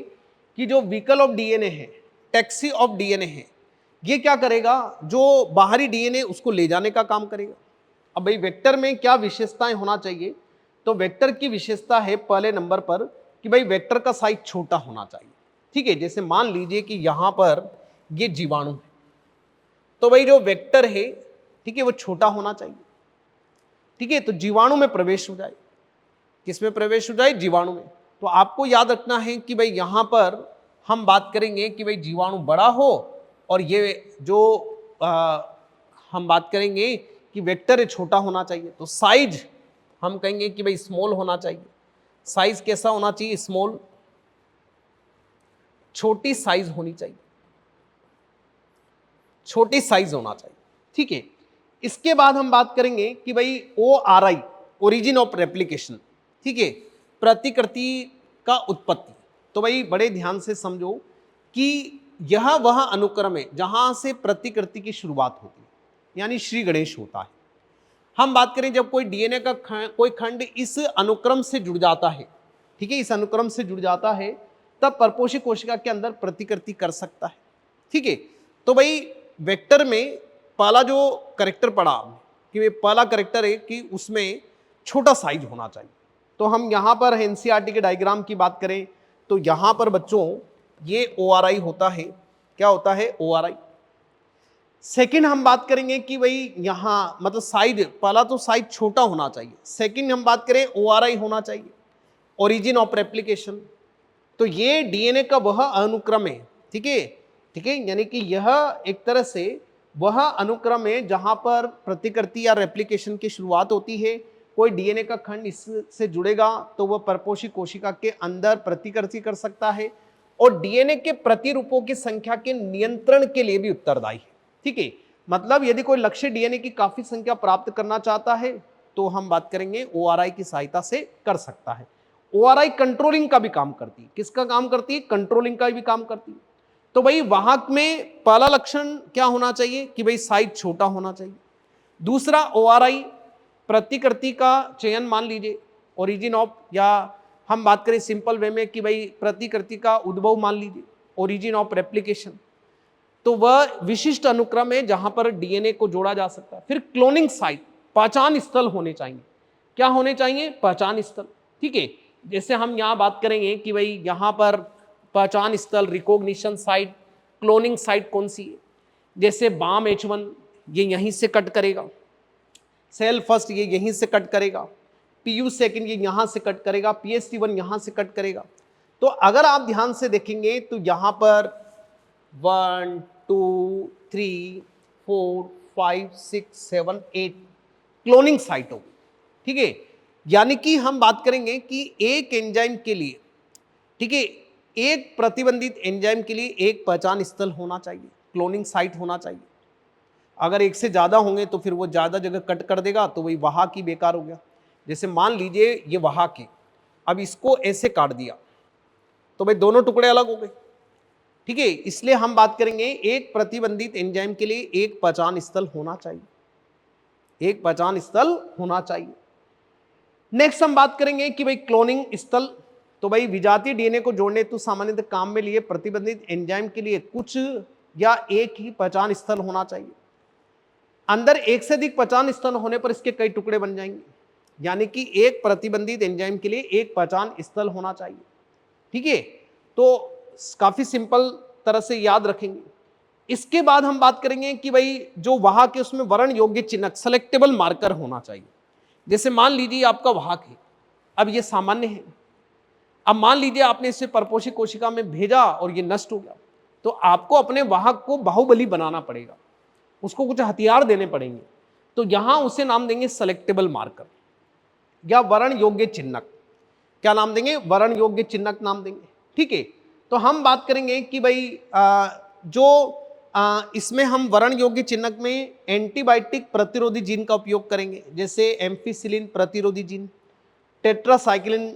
कि जो व्हीकल ऑफ डीएनए है, टैक्सी ऑफ डीएनए है, ये क्या करेगा? जो बाहरी डीएनए उसको ले जाने का काम करेगा। अब भाई वेक्टर में क्या विशेषताएं होना चाहिए? तो वेक्टर की विशेषता है पहले नंबर पर कि भाई वेक्टर का साइज छोटा होना चाहिए। ठीक है, जैसे मान लीजिए कि यहां पर ये जीवाणु है, तो भाई जो वेक्टर है, ठीक है, वो छोटा होना चाहिए। ठीक है, तो जीवाणु में प्रवेश हो जाए। किस में प्रवेश हो जाए? जीवाणु में। तो आपको याद रखना है कि भाई यहां पर हम बात करेंगे कि भाई जीवाणु बड़ा हो, और ये जो हम बात करेंगे कि वेक्टर है छोटा होना चाहिए। तो साइज हम कहेंगे कि भाई स्मॉल होना चाहिए। साइज कैसा होना चाहिए? स्मॉल, छोटी साइज होनी चाहिए, छोटी साइज होना चाहिए। ठीक है, इसके बाद हम बात करेंगे कि भाई ORI, ओरिजिन ऑफ रेप्लिकेशन, ठीक है, प्रतिकृति का उत्पत्ति। तो भाई बड़े ध्यान से समझो कि यह वह अनुक्रम है जहां से प्रतिकृति की शुरुआत होती है, यानी श्री गणेश होता है। हम बात करें जब कोई डीएनए का कोई खंड इस अनुक्रम से जुड़ जाता है, ठीक है, इस अनुक्रम से जुड़ जाता है, तब परपोषी कोशिका के अंदर प्रतिकृति कर सकता है। ठीक है, तो भाई वेक्टर में पहला जो कैरेक्टर पड़ा कि पहला कैरेक्टर है कि उसमें छोटा साइज होना चाहिए। तो हम यहाँ पर एनसीईआरटी के डायग्राम की बात करें तो यहाँ पर बच्चों ये ORI होता है। क्या होता है? ORI। सेकंड हम बात करेंगे कि भाई यहाँ मतलब साइज, पहला तो साइज छोटा होना चाहिए। सेकंड हम बात करें ORI होना चाहिए, ओरिजिन ऑफ रेप्लिकेशन। तो ये डीएनए का वह अनुक्रम है, ठीक है, ठीक है, यानी कि यह एक तरह से वह अनुक्रम है जहां पर प्रतिकृति या रेप्लिकेशन की शुरुआत होती है। कोई डीएनए का खंड इससे जुड़ेगा तो वह परपोषी कोशिका के अंदर प्रतिकृति कर सकता है और डीएनए के प्रतिरूपों की संख्या के नियंत्रण के लिए भी उत्तरदायी है। ठीक है, मतलब यदि कोई लक्ष्य डीएनए की काफी संख्या प्राप्त करना चाहता है तो हम बात करेंगे ओआरआई की सहायता से कर सकता है। ओआरआई कंट्रोलिंग का भी काम करती है। किसका काम करती है? कंट्रोलिंग का भी काम करती है। तो भाई वाहक में पहला लक्षण क्या होना चाहिए कि भाई साइज छोटा होना चाहिए। दूसरा, ओआरआई प्रतिकृति का चयन, मान लीजिए ओरिजिन ऑफ, या हम बात करें सिंपल वे में कि भाई प्रतिकृति का उद्भव मान लीजिए ओरिजिन ऑफ रेप्लिकेशन, तो वह विशिष्ट अनुक्रम है जहां पर डीएनए को जोड़ा जा सकता है। फिर क्लोनिंग साइट, पहचान स्थल होने चाहिए। क्या होने चाहिए? पहचान स्थल। ठीक है, जैसे हम यहां बात करेंगे कि भाई यहां पर पहचान स्थल, रिकॉग्निशन साइट, क्लोनिंग साइट कौन सी है? जैसे बाम H1 ये यहीं से कट करेगा, सेल फर्स्ट ये यहीं से कट करेगा, PU सेकंड ये यहां से कट करेगा, PST1 यहां से कट करेगा। तो अगर आप ध्यान से देखेंगे तो यहां पर 1 2 3 4 5 6 7 8 क्लोनिंग साइट होगी। ठीक है, यानी कि हम बात करेंगे कि एक एंजाइम के लिए, ठीक है, एक प्रतिबंधित एंजाइम के लिए एक पहचान स्थल होना चाहिए, क्लोनिंग साइट होना चाहिए। अगर एक से ज्यादा होंगे तो फिर वो ज्यादा जगह कट कर देगा तो वही वाहक ही बेकार हो गया। जैसे मान लीजिए ये वाहक है, अब इसको ऐसे काट दिया तो भाई दोनों टुकड़े अलग हो गए। ठीक है, इसलिए हम बात करेंगे एक प्रतिबंधित एंजाइम के लिए एक पहचान स्थल होना चाहिए, एक पहचान स्थल होना चाहिए। नेक्स्ट हम बात करेंगे कि भाई क्लोनिंग स्थल, तो भाई विजातीय डीएनए को जोड़ने तो सामान्यतः काम में लिए प्रतिबंधित एंजाइम के लिए कुछ या एक ही पहचान स्थल होना चाहिए। अंदर एक से अधिक पहचान स्थल होने पर इसके कई टुकड़े बन जाएंगे, यानी कि एक प्रतिबंधित एंजाइम के लिए एक पहचान स्थल होना चाहिए। ठीक है, तो काफी सिंपल तरह से याद रखेंगे। इसके बाद हम बात करेंगे कि भाई जो वाहक है उसमें वर्ण योग्य चिन्हक, सेलेक्टेबल मार्कर होना चाहिए। जैसे मान लीजिए आपका वाहक है, अब ये सामान्य है, अब मान लीजिए आपने इसे परपोषी कोशिका में भेजा और ये नष्ट हो गया, तो आपको अपने वाहक को बाहुबली बनाना पड़ेगा, उसको कुछ हथियार देने पड़ेंगे। तो यहां उसे नाम देंगे सेलेक्टेबल मार्कर या वर्ण योग्य चिन्हक। क्या नाम देंगे? वर्ण योग्य चिन्हक नाम देंगे। ठीक है, तो हम बात करेंगे कि भाई इसमें हम वर्ण योग्य चिन्हक में एंटीबायोटिक प्रतिरोधी जीन का उपयोग करेंगे, जैसे एम्फिसिलिन प्रतिरोधी जीन, टेट्रासाइक्लिन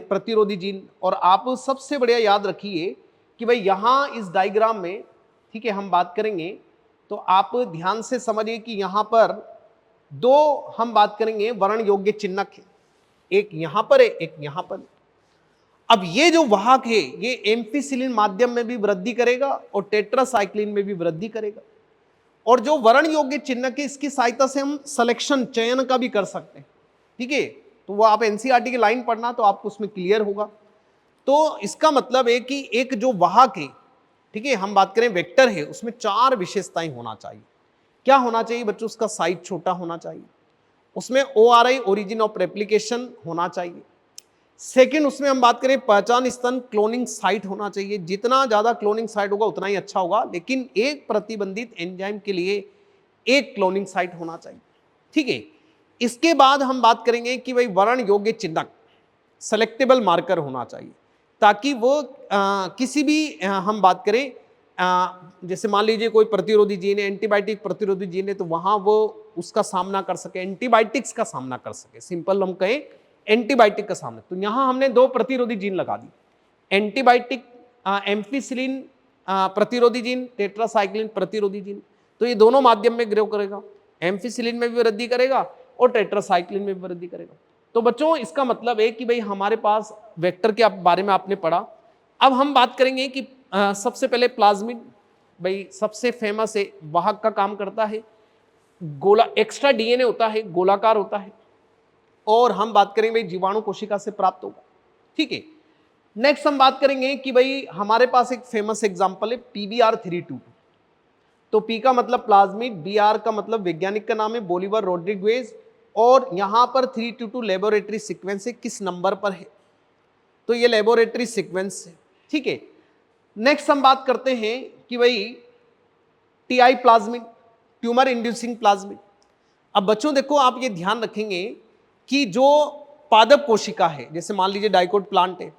प्रतिरोधी जीन। और आप सबसे बढ़िया याद रखिए कि भाई यहां इस डायग्राम में, ठीक है, हम बात करेंगे तो आप ध्यान से समझिए कि यहां पर दो हम बात करेंगे वर्ण योग्य चिन्हक है, एक यहां पर है, एक यहां पर। अब ये जो वाहक है ये एम्फिसिलिन माध्यम में भी वृद्धि करेगा और टेट्रासाइक्लिन में भी वृद्धि करेगा। और जो वर्ण योग्य चिन्हक है इसकी सहायता से हम सिलेक्शन, चयन का भी कर सकते हैं। ठीक है, तो वो आप एनसीईआरटी की लाइन पढ़ना तो आपको उसमें क्लियर होगा। तो इसका मतलब है कि एक जो वाहक है, ठीक है, हम बात करें वेक्टर है, उसमें 4 विशेषताएं होना चाहिए। क्या होना चाहिए बच्चों? उसका साइज छोटा होना चाहिए, उसमें ओआरआई ओरिजिन ऑफ रेप्लिकेशन होना चाहिए। सेकंड, उसमें हम बात करें पहचान स्थल, क्लोनिंग साइट होना चाहिए। जितना ज्यादा क्लोनिंग साइट होगा उतना ही अच्छा होगा, लेकिन एक प्रतिबंधित एंजाइम के लिए एक क्लोनिंग साइट होना चाहिए। ठीक है, इसके बाद हम बात करेंगे कि भाई वर्ण योग्य चिन्हक, सेलेक्टेबल मार्कर होना चाहिए, ताकि वो किसी भी हम बात करें जैसे मान लीजिए कोई प्रतिरोधी जीन है, एंटीबायोटिक प्रतिरोधी जीन है, तो वहां वो उसका सामना कर सके, एंटीबायोटिक्स का सामना कर सके। सिंपल हम कहें एंटीबायोटिक का सामना। तो यहां हमने 2 प्रतिरोधी जीन लगा दी, एंटीबायोटिक एम्फिसिलिन प्रतिरोधी जीन, टेट्रासाइक्लिन प्रतिरोधी जीन। तो ये दोनों माध्यम में ग्रो करेगा, एम्फिसिलिन में भी वृद्धि करेगा और टेट्रासाइक्लिन में भी वृद्धि करेगा। तो बच्चों इसका मतलब है कि भाई हमारे पास वेक्टर के बारे में आपने पढ़ा। अब हम बात करेंगे कि सबसे पहले प्लाज्मिड, भाई सबसे फेमस है, वाहक का काम करता है, गोला एक्स्ट्रा डीएनए होता है, गोलाकार होता है, और हम बात करेंगे भाई जीवाणु कोशिका से प्राप्त होगा। ठीक है, नेक्स्ट हम बात करेंगे कि भाई हमारे पास एक फेमस एग्जांपल है PBr322। तो P का मतलब प्लाज्मिड, BR का मतलब वैज्ञानिक का नाम है बोलिवर रोड्रिग्वेज, और यहां पर 322 लेबोरेटरी सीक्वेंस है, किस नंबर पर है, तो ये लेबोरेटरी सीक्वेंस है। ठीक है, नेक्स्ट हम बात करते हैं कि भाई TI plasmid, tumour inducing plasmid. अब बच्चों देखो, आप ये ध्यान रखेंगे कि जो पादप कोशिका है, जैसे मान लीजिए डाइकोट प्लांट है,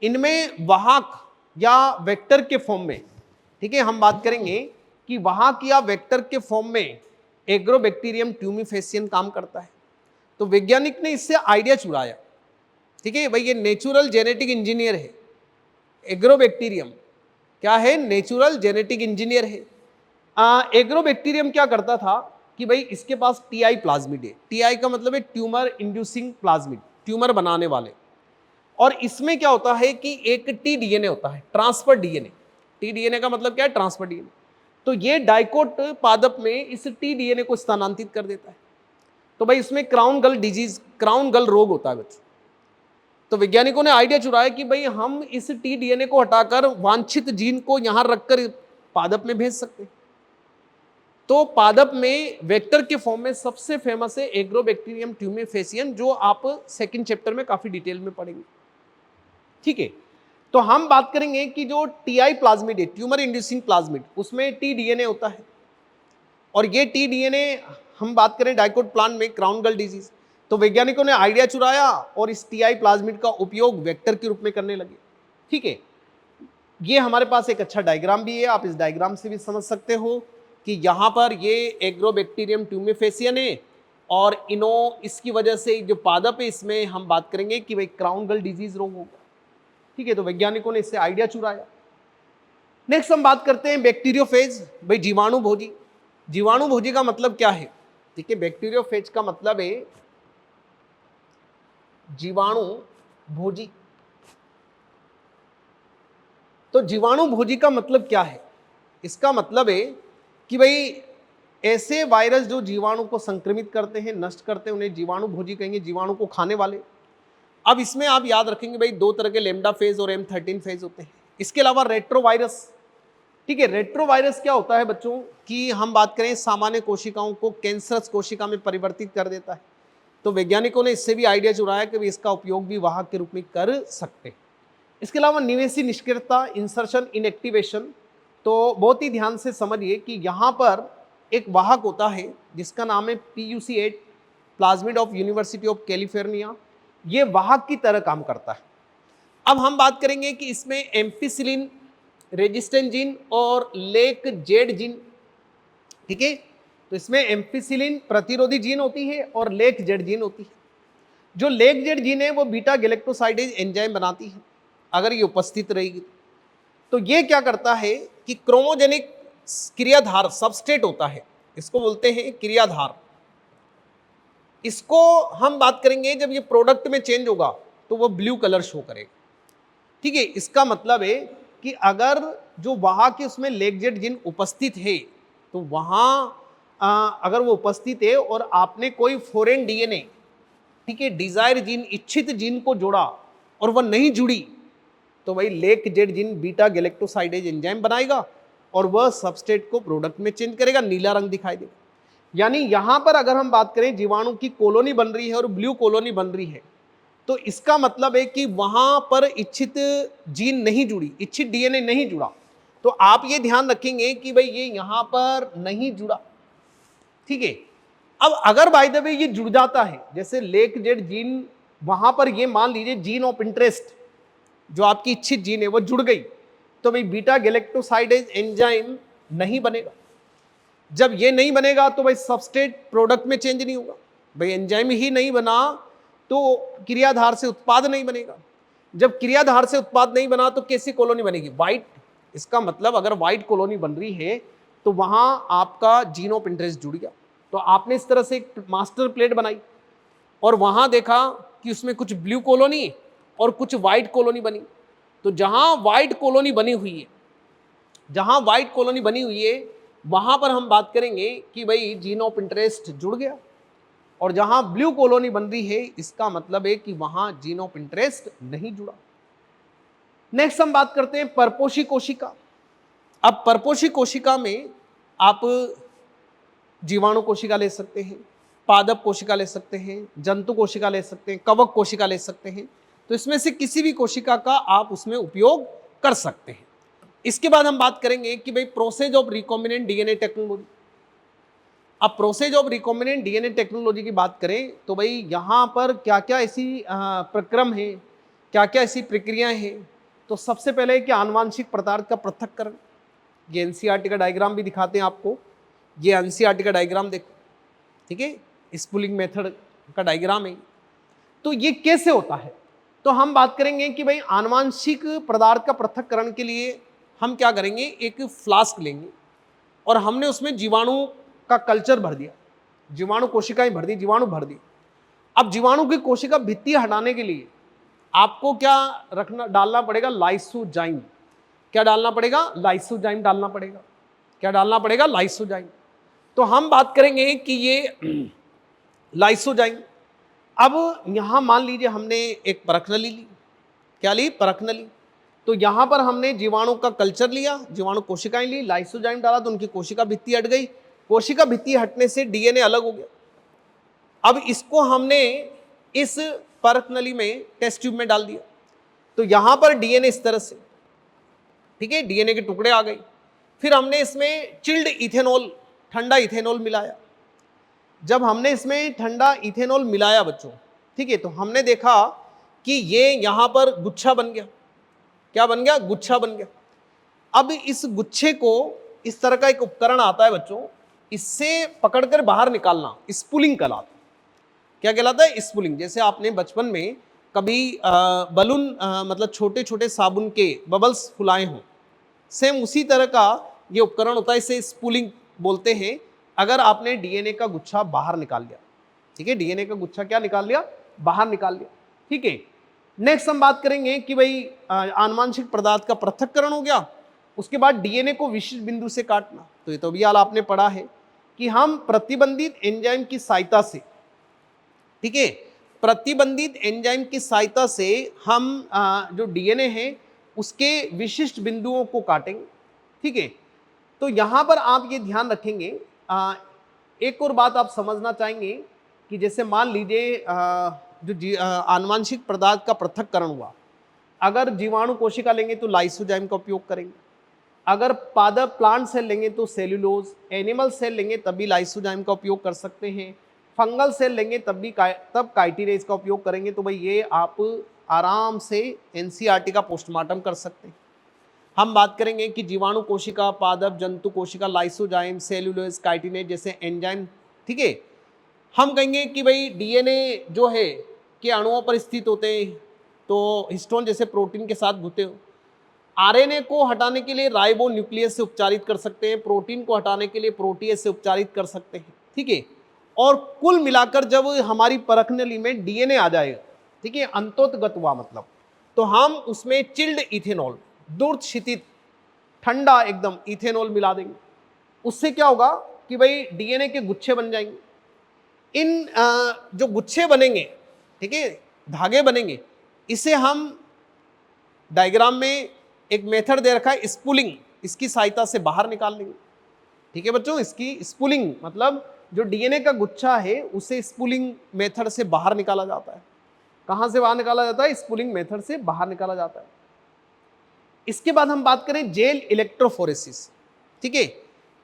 इनमें वाहक या वेक्टर के फॉर्म में, ठीक है, हम बात करेंगे कि वाहक या वेक्टर के फॉर्म में एग्रोबैक्टीरियम ट्यूमिफेसियन काम करता है। तो वैज्ञानिक ने इससे आइडिया चुराया, ठीक है भाई, ये नेचुरल जेनेटिक इंजीनियर है। एग्रोबैक्टीरियम क्या है? नेचुरल जेनेटिक इंजीनियर है। एग्रोबैक्टीरियम क्या करता था कि भाई इसके पास टीआई प्लाज्मिड है। टीआई का मतलब है ट्यूमर इंड्यूसिंग प्लाज्मिड, ट्यूमर बनाने वाले। और इसमें क्या होता है कि एक टी डीएनए होता है, ट्रांसफर डीएनए। टी डीएनए का मतलब क्या है? Transfer DNA. तो ये डाइकोट पादप में इस टी डीएनए को स्थानांतरित कर देता है। तो भाई इसमें क्राउन गल डिजीज, क्राउन गल रोग होता है बच्चों। तो वैज्ञानिकों ने आइडिया चुराया कि भाई हम इस टी डीएनए को हटाकर वांछित जीन को यहां रखकर पादप में भेज सकते हैं। तो पादप में वेक्टर के फॉर्म में सबसे फेमस है एग्रोबैक्टीरियम ट्यूमिफेसियन, जो आप सेकंड चैप्टर में काफी डिटेल में पढ़ेंगे, ठीक है। तो हम बात करेंगे कि जो टीआई प्लाज्मिड है, ट्यूमर इंड्यूसिंग प्लाज्मिड, उसमें टी डीएनए होता है। और ये टी डीएनए हम बात करें डाइकोट प्लांट में क्राउन गल डिजीज, तो वैज्ञानिकों ने आइडिया चुराया और इस टीआई प्लाज्मिड का उपयोग वेक्टर के रूप में करने लगे, ठीक है। ये हमारे पास एक अच्छा डायग्राम भी है, आप इस डायग्राम से भी समझ सकते हो कि यहाँ पर ये एग्रोबैक्टीरियम ट्यूमिफेसियन है और इसकी वजह से जो पादप है इसमें हम बात करेंगे कि भाई क्राउन गल डिजीज रोग होगा, ठीक है। तो वैज्ञानिकों ने इससे आइडिया चुराया। नेक्स्ट हम बात करते हैं बैक्टीरियोफेज, भाई जीवाणु भोजी। जीवाणु भोजी का मतलब क्या है? ठीक है, बैक्टीरियोफेज का मतलब है जीवाणु भोजी। तो जीवाणु भोजी का मतलब क्या है? इसका मतलब है कि भाई ऐसे वायरस जो जीवाणु को संक्रमित करते हैं, नष्ट करते हैं, उन्हें जीवाणु भोजी कहेंगे, जीवाणु को खाने वाले। अब इसमें आप याद रखेंगे भाई दो तरह के लैम्डा फेज और M13 फेज होते हैं। इसके अलावा रेट्रोवायरस, ठीक है। रेट्रोवायरस क्या होता है बच्चों कि हम बात करें सामान्य कोशिकाओं को कैंसरस कोशिका में परिवर्तित कर देता है। तो वैज्ञानिकों ने इससे भी आइडिया चुराया कि इसका उपयोग भी वाहक के रूप में कर सकते हैं। इसके अलावा निवेशी निष्क्रियता, इंसर्शन, इनएक्टिवेशन, तो बहुत ही ध्यान से समझिए कि यहाँ पर एक वाहक होता है जिसका नाम है PUC8, plasmid of university of California. ये वाहक की तरह काम करता है। अब हम बात करेंगे कि इसमें एम्पिसिलिन रेजिस्टेंट जीन और लेक जेड जीन, ठीक है। तो इसमें एम्पिसिलिन प्रतिरोधी जीन होती है और लेक जेड जीन होती है। जो लेक जेड जीन है वो बीटा गैलेक्टोसाइडेज एंजाइम बनाती है, अगर ये उपस्थित रहेगी। तो ये क्या करता है कि क्रोमोजेनिक क्रियाधार सबस्ट्रेट होता है, इसको बोलते हैं क्रियाधार। इसको हम बात करेंगे जब ये प्रोडक्ट में चेंज होगा तो वो ब्लू कलर शो करेगा, ठीक है। इसका मतलब है कि अगर जो वाहक है उसमें लेक जेड जीन उपस्थित है तो वहां अगर वो उपस्थित है और आपने कोई फॉरेन डीएनए, ठीक है, डिजायर जीन, इच्छित जीन को जोड़ा और वह नहीं जुड़ी, तो भाई lake Z gene beta galactosidase enzyme बनाएगा और वह सबस्ट्रेट को प्रोडक्ट में चेंज करेगा, नीला रंग दिखाई देगा। यानी यहां पर अगर हम बात करें जीवाणु की कॉलोनी बन रही है और ब्लू कॉलोनी बन रही है, तो इसका मतलब है कि वहां पर इच्छित जीन नहीं जुड़ी, इच्छित डीएनए नहीं जुड़ा। तो आप ये ध्यान रखेंगे कि भाई ये यहां पर नहीं जुड़ा, ठीक है। अब अगर बाय द वे ये जुड़ जाता है, जैसे लेक जेड जीन वहां पर ये मान लीजिए जीन ऑफ इंटरेस्ट जो आपकी इच्छित जीन है वो जुड़ गई, तो भाई बीटा गैलेक्टोसाइडेज एंजाइम नहीं बनेगा। जब ये नहीं बनेगा तो भाई सबस्ट्रेट प्रोडक्ट में चेंज नहीं होगा, भाई एंजाइम ही नहीं बना तो क्रियाधार से उत्पाद नहीं बनेगा। जब क्रियाधार से उत्पाद नहीं बना तो कैसी कॉलोनी बनेगी? व्हाइट। इसका मतलब अगर व्हाइट कॉलोनी बन रही है तो वहां आपका जीन ऑफ इंटरेस्ट जुड़ गया। तो आपने इस तरह से एक मास्टर प्लेट बनाई और वहां देखा कि उसमें कुछ ब्लू कॉलोनी और कुछ व्हाइट कॉलोनी बनी। तो जहां व्हाइट कॉलोनी बनी हुई है, जहां व्हाइट कॉलोनी बनी हुई है वहां पर हम बात करेंगे कि भाई जीन ऑफ इंटरेस्ट जुड़ गया, और जहां ब्लू कॉलोनी बन रही है इसका मतलब है कि वहां जीन ऑफ इंटरेस्ट नहीं जुड़ा। नेक्स्ट हम बात करते हैं परपोषी कोशिका। अब परपोषी कोशिका में आप जीवाणु कोशिका ले सकते हैं, पादप कोशिका ले सकते हैं, जंतु कोशिका ले सकते हैं, कवक कोशिका ले सकते हैं। तो इसमें से किसी भी कोशिका का आप उसमें उपयोग कर सकते हैं। इसके बाद हम बात करेंगे कि भाई process of recombinant DNA technology. अब process of recombinant DNA technology की बात करें तो भाई यहाँ पर क्या क्या ऐसी प्रक्रम है, क्या क्या ऐसी प्रक्रियाएं हैं। तो सबसे पहले कि आनुवांशिक पदार्थ का पृथक्करण, ये एनसीईआरटी का डायग्राम भी दिखाते हैं आपको, ये एनसीईआरटी का डायग्राम देखो, ठीक है, स्पूलिंग मेथड का डायग्राम है। तो ये कैसे होता है, तो हम बात करेंगे कि भाई आनुवांशिक पदार्थ का पृथक्करण के लिए हम क्या करेंगे, एक फ्लास्क लेंगे और हमने उसमें जीवाणु का कल्चर भर दिया, जीवाणु कोशिकाएं भर दी, जीवाणु भर दी। अब जीवाणु की कोशिका भित्ति हटाने के लिए आपको क्या रखना, डालना पड़ेगा, लाइसोजाइम। क्या डालना पड़ेगा, लाइसोजाइम डालना पड़ेगा। क्या डालना पड़ेगा, लाइसोजाइम। तो हम बात करेंगे कि ये लाइसोजाइम, अब यहां मान लीजिए हमने एक परखनली ली, क्या ली, परखनली। तो यहां पर हमने जीवाणु का कल्चर लिया, जीवाणु कोशिकाएं ली, लाइसोजाइम डाला तो उनकी कोशिका भित्ति हट गई। कोशिका भित्ति हटने से डीएनए अलग हो गया। अब इसको हमने इस परखनली में, टेस्ट ट्यूब में डाल दिया। तो यहां पर डीएनए इस तरह से, ठीक है, डीएनए के टुकड़े आ गए। फिर हमने इसमें चिल्ड इथेनॉल, ठंडा इथेनॉल मिलाया। जब हमने इसमें ठंडा इथेनॉल मिलाया बच्चों, ठीक है, तो हमने देखा कि ये यहां पर गुच्छा बन गया। क्या बन गया, गुच्छा बन गया। अब इस गुच्छे को, इस तरह का एक उपकरण आता है बच्चों, इससे पकड़कर बाहर निकालना स्पूलिंग कहलाता है। क्या कहलाता है, स्पूलिंग। जैसे आपने बचपन में कभी बलून, मतलब छोटे छोटे साबुन के बबल्स फुलाए हों, सेम उसी तरह का ये उपकरण होता है, इसे स्पूलिंग बोलते हैं। अगर आपने डीएनए का गुच्छा बाहर निकाल लिया, ठीक है, डीएनए का गुच्छा क्या निकाल लिया, बाहर निकाल लिया, ठीक है। नेक्स्ट हम बात करेंगे कि भाई आनुवांशिक पदार्थ का पृथक्करण हो गया, उसके बाद डीएनए को विशिष्ट बिंदु से काटना। तो ये तो भी हाल आपने पढ़ा है कि हम प्रतिबंधित एंजाइम की सहायता से, ठीक है, प्रतिबंधित एंजाइम की सहायता से हम जो डीएनए है उसके विशिष्ट बिंदुओं को काटेंगे, ठीक है। तो यहां पर आप ये ध्यान रखेंगे, एक और बात आप समझना चाहेंगे कि जैसे मान लीजिए जो आनुवांशिक पदार्थ का पृथक्करण हुआ, अगर जीवाणु कोशिका लेंगे तो लाइसोजाइम का उपयोग करेंगे, अगर पादप प्लांट सेल लेंगे तो सेल्यूलोज, एनिमल सेल लेंगे तब भी लाइसोजाइम का उपयोग कर सकते हैं, फंगल सेल लेंगे तब काइटिनेज का उपयोग करेंगे। तो भाई ये आप आराम से एनसीईआरटी का पोस्टमार्टम कर सकते हैं। हम बात करेंगे कि जीवाणु कोशिका, पादप जंतु कोशिका, लाइसोजाइम, सेल्यूलोज, काइटिनेज जैसे एंजाइम, ठीक है। हम कहेंगे कि भाई डीएनए जो है के अणुओं पर स्थित होते हैं, तो हिस्टोन जैसे प्रोटीन के साथ घुते हो। आरएनए को हटाने के लिए राइबो न्यूक्लियस से उपचारित कर सकते हैं, प्रोटीन को हटाने के लिए प्रोटीएज से उपचारित कर सकते हैं, ठीक है। और कुल मिलाकर जब हमारी परखनली में डीएनए आ जाएगा, ठीक है, अंतोतगत हुआ मतलब, तो हम उसमें चिल्ड इथेनॉल, दूर क्षितिज ठंडा एकदम इथेनॉल मिला देंगे। उससे क्या होगा कि भाई डीएनए के गुच्छे बन जाएंगे। इन जो गुच्छे बनेंगे, ठीक है, धागे बनेंगे, इसे हम डायग्राम में एक मेथड दे रखा है स्पूलिंग, इसकी सहायता से बाहर निकाल लेंगे, ठीक है बच्चों। इसकी स्पूलिंग मतलब जो डीएनए का गुच्छा है उसे स्पूलिंग मेथड से बाहर निकाला जाता है। कहां से बाहर निकाला जाता है, स्पूलिंग मेथड से बाहर निकाला जाता है। इसके बाद हम बात करें जेल इलेक्ट्रोफोरेसिस, ठीक है।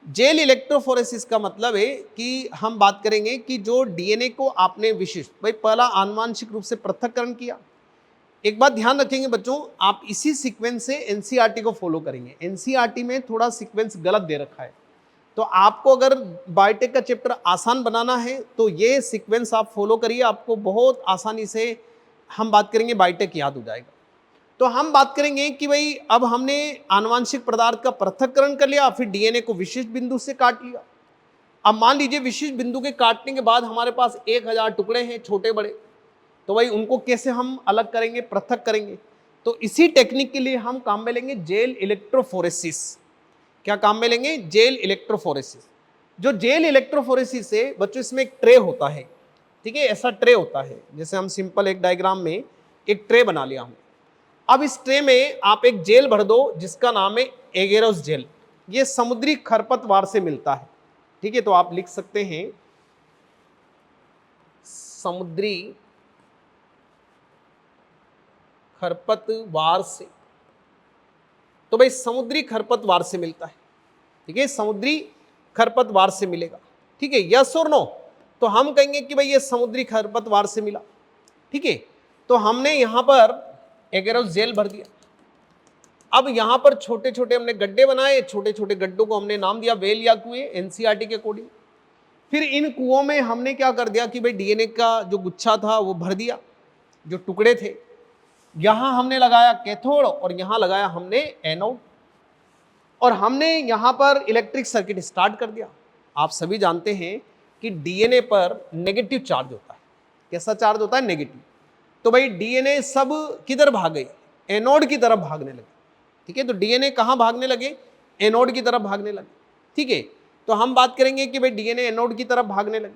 जेल इलेक्ट्रोफोरेसिस का मतलब है कि हम बात करेंगे कि जो डीएनए को आपने विशिष्ट, भाई पहला आनुवांशिक रूप से पृथक्करण किया। एक बात ध्यान रखेंगे बच्चों, आप इसी सीक्वेंस से एनसीईआरटी को फॉलो करेंगे। एनसीईआरटी में थोड़ा सीक्वेंस गलत दे रखा है, तो आपको अगर बायोटेक का चैप्टर आसान बनाना है तो ये सीक्वेंस आप फॉलो करिए, आपको बहुत आसानी से हम बात करेंगे बायोटेक याद हो जाएगा। तो हम बात करेंगे कि भाई अब हमने आनुवांशिक पदार्थ का पृथक्करण कर लिया, फिर डीएनए को विशिष्ट बिंदु से काट लिया। अब मान लीजिए विशिष्ट बिंदु के काटने के बाद हमारे पास 1000 टुकड़े हैं छोटे बड़े, तो भाई उनको कैसे हम अलग करेंगे, पृथक करेंगे। तो इसी टेक्निक के लिए हम काम में लेंगे जेल इलेक्ट्रोफोरेसिस। क्या काम में लेंगे, जेल इलेक्ट्रोफोरेसिस। जो जेल इलेक्ट्रोफोरेसिस है बच्चों, इसमें एक ट्रे होता है, ठीक है, ऐसा ट्रे होता है। जैसे हम सिंपल एक डायग्राम में एक ट्रे बना लिया हूं। अब इस ट्रे में आप एक जेल भर दो जिसका नाम है एगेरोस जेल। ये समुद्री खरपतवार से मिलता है, ठीक है। तो आप लिख सकते हैं समुद्री खरपतवार से, तो भाई समुद्री खरपतवार से मिलता है, ठीक है, समुद्री खरपतवार से मिलेगा, ठीक है, यस और नो, तो हम कहेंगे कि भाई ये समुद्री खरपतवार से मिला, ठीक है। तो हमने यहां पर एगेरोजेल भर दिया। अब यहां पर छोटे छोटे हमने गड्ढे बनाए, छोटे छोटे गड्ढों को हमने नाम दिया वेल या कुएं, एनसीईआरटी के अकॉर्डिंग। फिर इन कुओं में हमने क्या कर दिया कि भाई डीएनए का जो गुच्छा था वो भर दिया, जो टुकड़े थे, यहां हमने लगाया कैथोड और यहां लगाया हमने एनोड, और हमने यहां पर इलेक्ट्रिक सर्किट स्टार्ट कर दिया। आप सभी जानते हैं कि डीएनए पर नेगेटिव चार्ज होता है। कैसा चार्ज होता है? नेगेटिव। तो भाई डीएनए सब किधर भाग गए? एनोड की तरफ भागने लगे, ठीक है। तो डीएनए कहां भागने लगे? एनोड की तरफ भागने लगे, ठीक है। तो हम बात करेंगे कि भाई डीएनए एनोड की तरफ भागने लगे।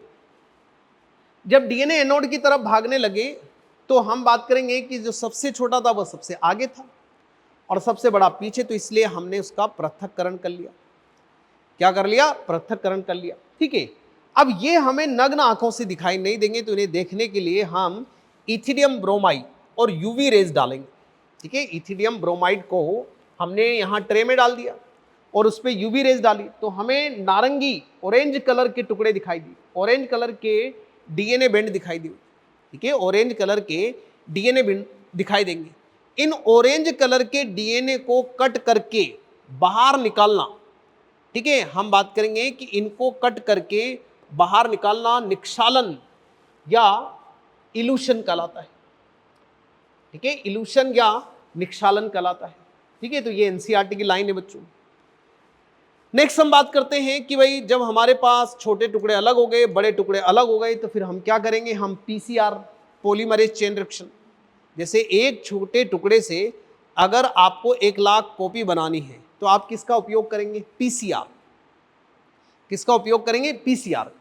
जब डीएनए एनोड की तरफ भागने लगे तो हम बात करेंगे कि जो सबसे छोटा था वह सबसे आगे था और सबसे बड़ा पीछे, तो इसलिए हमने उसका पृथक्करण कर लिया। क्या कर लिया? पृथक्करण कर लिया, ठीक है। अब ये हमें नग्न आंखों से दिखाई नहीं देंगे, तो इन्हें देखने के लिए हम इथिडियम ब्रोमाइड और यूवी रेज डालेंगे, ठीक है। इथिडियम ब्रोमाइड को हमने यहाँ ट्रे में डाल दिया और उस पर यूवी रेज डाली, तो हमें नारंगी ऑरेंज कलर के टुकड़े दिखाई दिए, ऑरेंज कलर के डीएनए बैंड दिखाई दिए, ठीक है। ऑरेंज कलर के डीएनए बैंड दिखाई देंगे। इन ऑरेंज कलर के डीएनए को कट करके बाहर निकालना, ठीक है, हम बात करेंगे कि इनको कट करके बाहर निकालना निक्षालन या इल्यूशन कहलाता है, ठीक है। इल्यूशन या निक्षालन कहलाता है, ठीक है। तो ये एनसीईआरटी की लाइन है बच्चों। नेक्स्ट हम बात करते हैं कि भाई जब हमारे पास छोटे टुकड़े अलग हो गए, बड़े टुकड़े अलग हो गए, तो फिर हम क्या करेंगे? हम पीसीआर, पॉलीमरेज चेन रिएक्शन, जैसे एक छोटे टुकड़े से अगर आपको 1,00,000 कॉपी बनानी है तो आप किसका उपयोग करेंगे? पीसीआर। किसका उपयोग करेंगे? पीसीआर।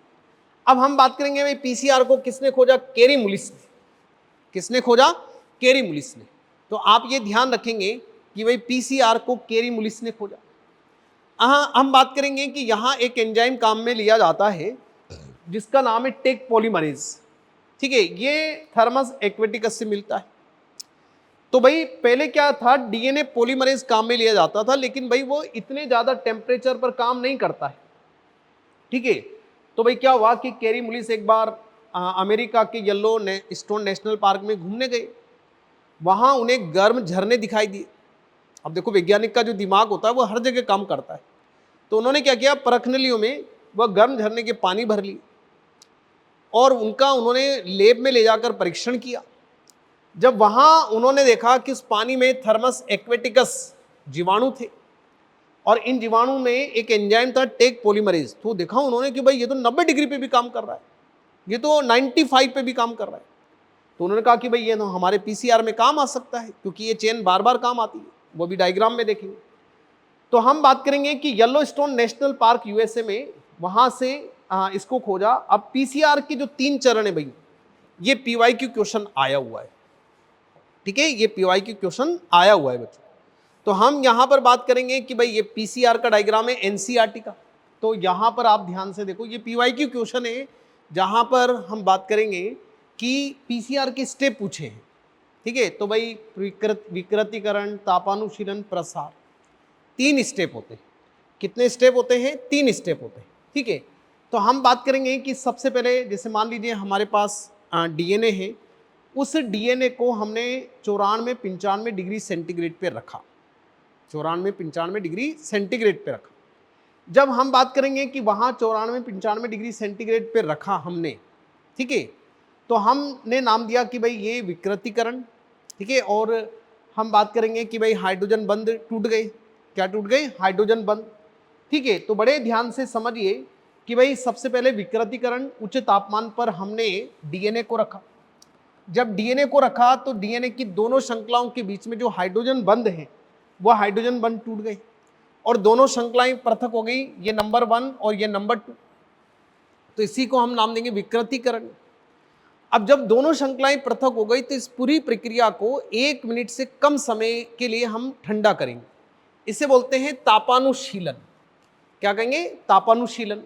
अब हम बात करेंगे भाई पीसीआर को किसने खोजा? केरी मुलिस ने। किसने खोजा? केरी मुलिस ने। तो आप ये ध्यान रखेंगे कि भाई पीसीआर को केरी मुलिस ने खोजा। हम बात करेंगे कि यहाँ एक एंजाइम काम में लिया जाता है जिसका नाम है टेक पॉलीमरेज, ठीक है। ये थर्मस एक्वेटिकस से मिलता है। तो भाई पहले क्या था? डीएनए पॉलीमरेज काम में लिया जाता था, लेकिन भाई वो इतने ज्यादा टेम्परेचर पर काम नहीं करता है, ठीक है। तो भाई क्या हुआ कि केरी मुलिस एक बार अमेरिका के येलो स्टोन नेशनल पार्क में घूमने गए। वहां उन्हें गर्म झरने दिखाई दिए। अब देखो वैज्ञानिक का जो दिमाग होता है वो हर जगह काम करता है। तो उन्होंने क्या किया? परखनलियों में वह गर्म झरने के पानी भर लिए और उन्होंने लैब में ले जाकर परीक्षण किया। जब वहां उन्होंने देखा कि उस पानी में थर्मस एक्वेटिकस जीवाणु थे और इन जीवाणु में एक एंजाइम था टेक पॉलीमरेज, तो देखा उन्होंने कि भाई ये तो 90 डिग्री पे भी काम कर रहा है, ये तो 95 पे भी काम कर रहा है। तो उन्होंने कहा कि भाई ये तो हमारे पीसीआर में काम आ सकता है, क्योंकि ये चेन बार बार काम आती है, वो भी डायग्राम में देखेंगे। तो हम बात करेंगे कि yellow stone national park USA में, वहां से इसको खोजा। अब पीसीआर के जो 3 चरण है भाई, ये पीवाईक्यू क्वेश्चन आया हुआ है, ठीक है। ये पीवाईक्यू क्वेश्चन आया हुआ है बच्चों। तो हम यहां पर बात करेंगे कि भाई ये पीसीआर का डायग्राम है एनसीईआरटी का। तो यहां पर आप ध्यान से देखो, ये पीवाईक्यू क्वेश्चन है जहां पर हम बात करेंगे कि पीसीआर के स्टेप पूछे हैं, ठीक है। तो भाई विकृतीकरण, तापानुशीलन, प्रसार, 3 स्टेप होते हैं। कितने स्टेप होते हैं? 3 स्टेप होते हैं, ठीक है। तो हम बात करेंगे कि सबसे पहले जैसे मान लीजिए हमारे पास डीएनए है, उस डीएनए को हमने 94-95 डिग्री सेंटीग्रेड पे रखा, 94-95 डिग्री सेंटीग्रेड पे रखा। जब हम बात करेंगे कि वहाँ 94-95 डिग्री सेंटीग्रेड पे रखा हमने, ठीक है, तो हमने नाम दिया कि भाई ये विकृतीकरण, ठीक है। और हम बात करेंगे कि भाई हाइड्रोजन बंध टूट गए। क्या टूट गए? हाइड्रोजन बंध, ठीक है। तो बड़े ध्यान से समझिए कि भाई सबसे पहले विकृतीकरण, उच्च तापमान पर हमने डीएनए को रखा। जब डीएनए को रखा तो डीएनए की दोनों श्रृंखलाओं के बीच में जो हाइड्रोजन बंध है वह हाइड्रोजन बंध टूट गए और दोनों श्रृंखलाएं पृथक हो गई, ये नंबर 1 और ये नंबर 2। तो इसी को हम नाम देंगे विकृतीकरण। अब जब दोनों श्रृंखलाएं पृथक हो गई तो इस पूरी प्रक्रिया को 1 मिनट से कम समय के लिए हम ठंडा करेंगे। इसे बोलते हैं तापानुशीलन। क्या कहेंगे? तापानुशीलन।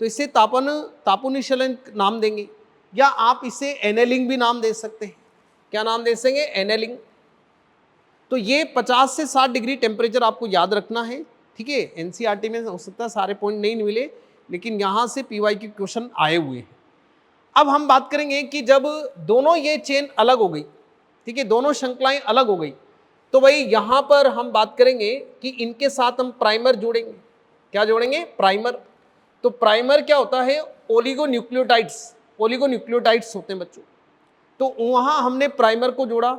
तो इसे तापानुशीलन नाम देंगे, या आप इसे एनेलिंग भी नाम दे सकते हैं। क्या नाम दे सकेंगे? एनेलिंग। तो तो ये 50 से 60 डिग्री टेम्परेचर आपको याद रखना है, ठीक है। एनसीईआरटी में हो सकता है सारे पॉइंट नहीं मिले, लेकिन यहाँ से पीवाईक्यू क्वेश्चन आए हुए हैं। अब हम बात करेंगे कि जब दोनों ये चेन अलग हो गई, ठीक है, दोनों श्रृंखलाएं अलग हो गई, तो भाई यहां पर हम बात करेंगे कि इनके साथ हम प्राइमर जोड़ेंगे। क्या जोड़ेंगे? प्राइमर। तो प्राइमर क्या होता है? ओलिगोन्यूक्लियोटाइड्स, ओलिगोन्यूक्लियोटाइड्स होते हैं बच्चों। तो वहां हमने प्राइमर को जोड़ा।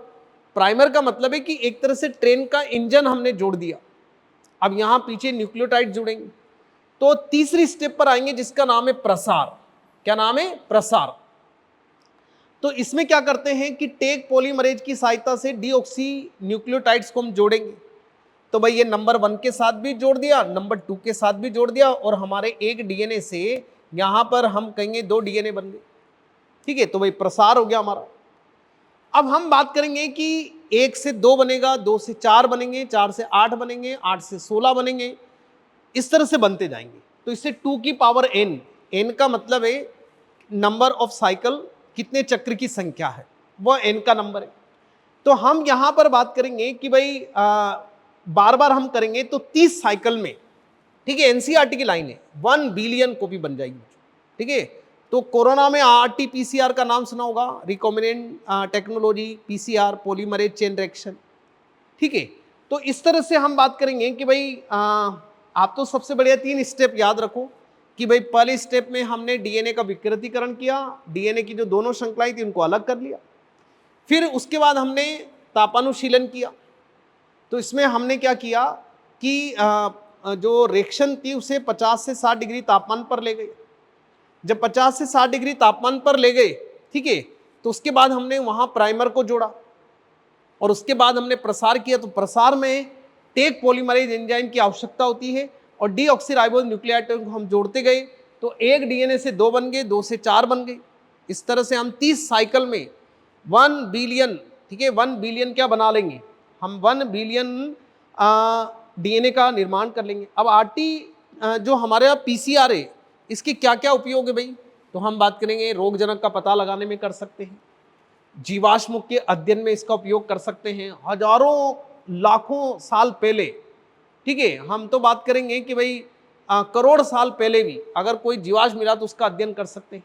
प्राइमर का मतलब है कि एक तरह से ट्रेन का इंजन हमने जोड़ दिया। अब यहां पीछे न्यूक्लियोटाइड जुड़ेंगे। तो तीसरी स्टेप पर आएंगे जिसका नाम है प्रसार। क्या नाम है? प्रसार। तो इसमें क्या करते हैं कि टेक पॉलीमरेज की सहायता से डीऑक्सी न्यूक्लियोटाइड्स को हम जोड़ेंगे। तो भाई ये नंबर 1 के साथ भी जोड़ दिया, नंबर 2 के साथ भी जोड़ दिया, और हमारे एक डीएनए से यहां पर हम कहेंगे 2 डीएनए बन गए, ठीक है। तो भाई प्रसार हो गया हमारा। अब हम बात करेंगे कि 1 से 2 बनेगा, 2 से 4 बनेंगे, 4 से 8 बनेंगे, 8 से 16 बनेंगे, इस तरह से बनते जाएंगे। तो इससे 2 की पावर n, n का मतलब है नंबर ऑफ साइकिल, कितने चक्र की संख्या है, वह n का नंबर है। तो हम यहां पर बात करेंगे कि भाई बार बार हम करेंगे तो 30 साइकिल में, ठीक है, एनसीईआरटी की लाइन है, 1 बिलियन कॉपी बन जाएगी, ठीक है। तो कोरोना में आरटीपीसीआर का नाम सुना होगा, recombinant technology, PCR, polymerase chain reaction, ठीक है। तो इस तरह से हम बात करेंगे कि भाई आप तो सबसे बढ़िया 3 स्टेप याद रखो कि भाई पहले स्टेप में हमने डीएनए का विकृतीकरण किया, डीएनए की जो दोनों श्रृंखलाएं थी उनको अलग कर लिया। फिर उसके बाद हमने तापानुशीलन किया। तो इसमें हमने क्या किया कि जो रिएक्शन थी उसे 50 से 60 डिग्री तापमान पर ले गए। जब 50 से 60 डिग्री तापमान पर ले गए, ठीक है, तो उसके बाद हमने वहां प्राइमर को जोड़ा और उसके बाद हमने प्रसार किया। तो प्रसार में टेक पॉलीमरेज एंजाइम की आवश्यकता होती है और डीऑक्सीराइबोज न्यूक्लियोटाइड को हम जोड़ते गए, तो एक डीएनए से 2 बन गए, 2 से 4 बन गए। इस तरह से हम 30 साइकिल में 1 बिलियन, ठीक है, 1 बिलियन क्या बना लेंगे हम, 1 बिलियन डीएनए का निर्माण कर लेंगे। अब आरटी जो हमारे यहाँ पीसीआर है, इसके क्या क्या उपयोग है भाई? तो हम बात करेंगे रोगजनक का पता लगाने में कर सकते हैं, जीवाश्म के अध्ययन में इसका उपयोग कर सकते हैं, हजारों लाखों साल पहले, ठीक है, हम तो बात करेंगे कि भाई करोड़ साल पहले भी अगर कोई जीवाश्म मिला तो उसका अध्ययन कर सकते हैं।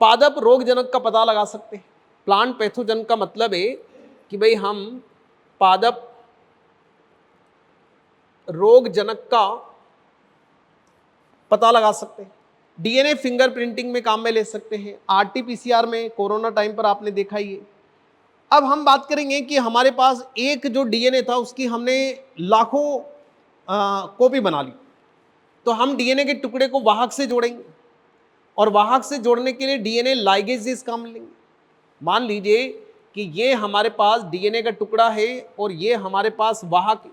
पादप रोगजनक का पता लगा सकते हैं। प्लांट पैथोजन का मतलब है कि भाई हम पादप रोगजनक का पता लगा सकते हैं। डीएनए फिंगरप्रिंटिंग में काम में ले सकते हैं। आरटीपीसीआर में कोरोना टाइम पर आपने देखा ही है। अब हम बात करेंगे कि हमारे पास एक जो डीएनए था उसकी हमने लाखों कॉपी बना ली, तो हम डीएनए के टुकड़े को वाहक से जोड़ेंगे और वाहक से जोड़ने के लिए डीएनए लाइगेजेस काम लेंगे। मान लीजिए कि ये हमारे पास डीएनए का टुकड़ा है और ये हमारे पास वाहक है,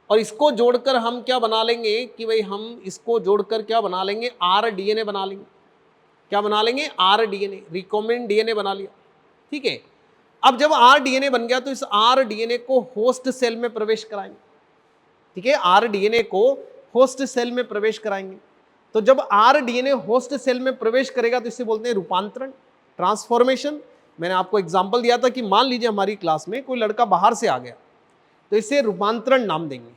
और इसको जोड़कर हम क्या बना लेंगे कि भाई हम इसको जोड़कर क्या बना लेंगे, आर डीएनए बना लेंगे। क्या बना लेंगे? आर डीएनए, रिकॉम्बिनेंट डीएनए बना लिया, ठीक है। अब जब आर डीएनए बन गया तो इस आर डीएनए को होस्ट सेल में प्रवेश कराएंगे, ठीक है, आर डीएनए को होस्ट सेल में प्रवेश कराएंगे। तो जब आर डीएनए होस्ट सेल में प्रवेश करेगा तो इसे बोलते हैं रूपांतरण, ट्रांसफॉर्मेशन। मैंने आपको एग्जांपल दिया था कि मान लीजिए हमारी क्लास में कोई लड़का बाहर से आ गया तो इसे रूपांतरण नाम देंगे।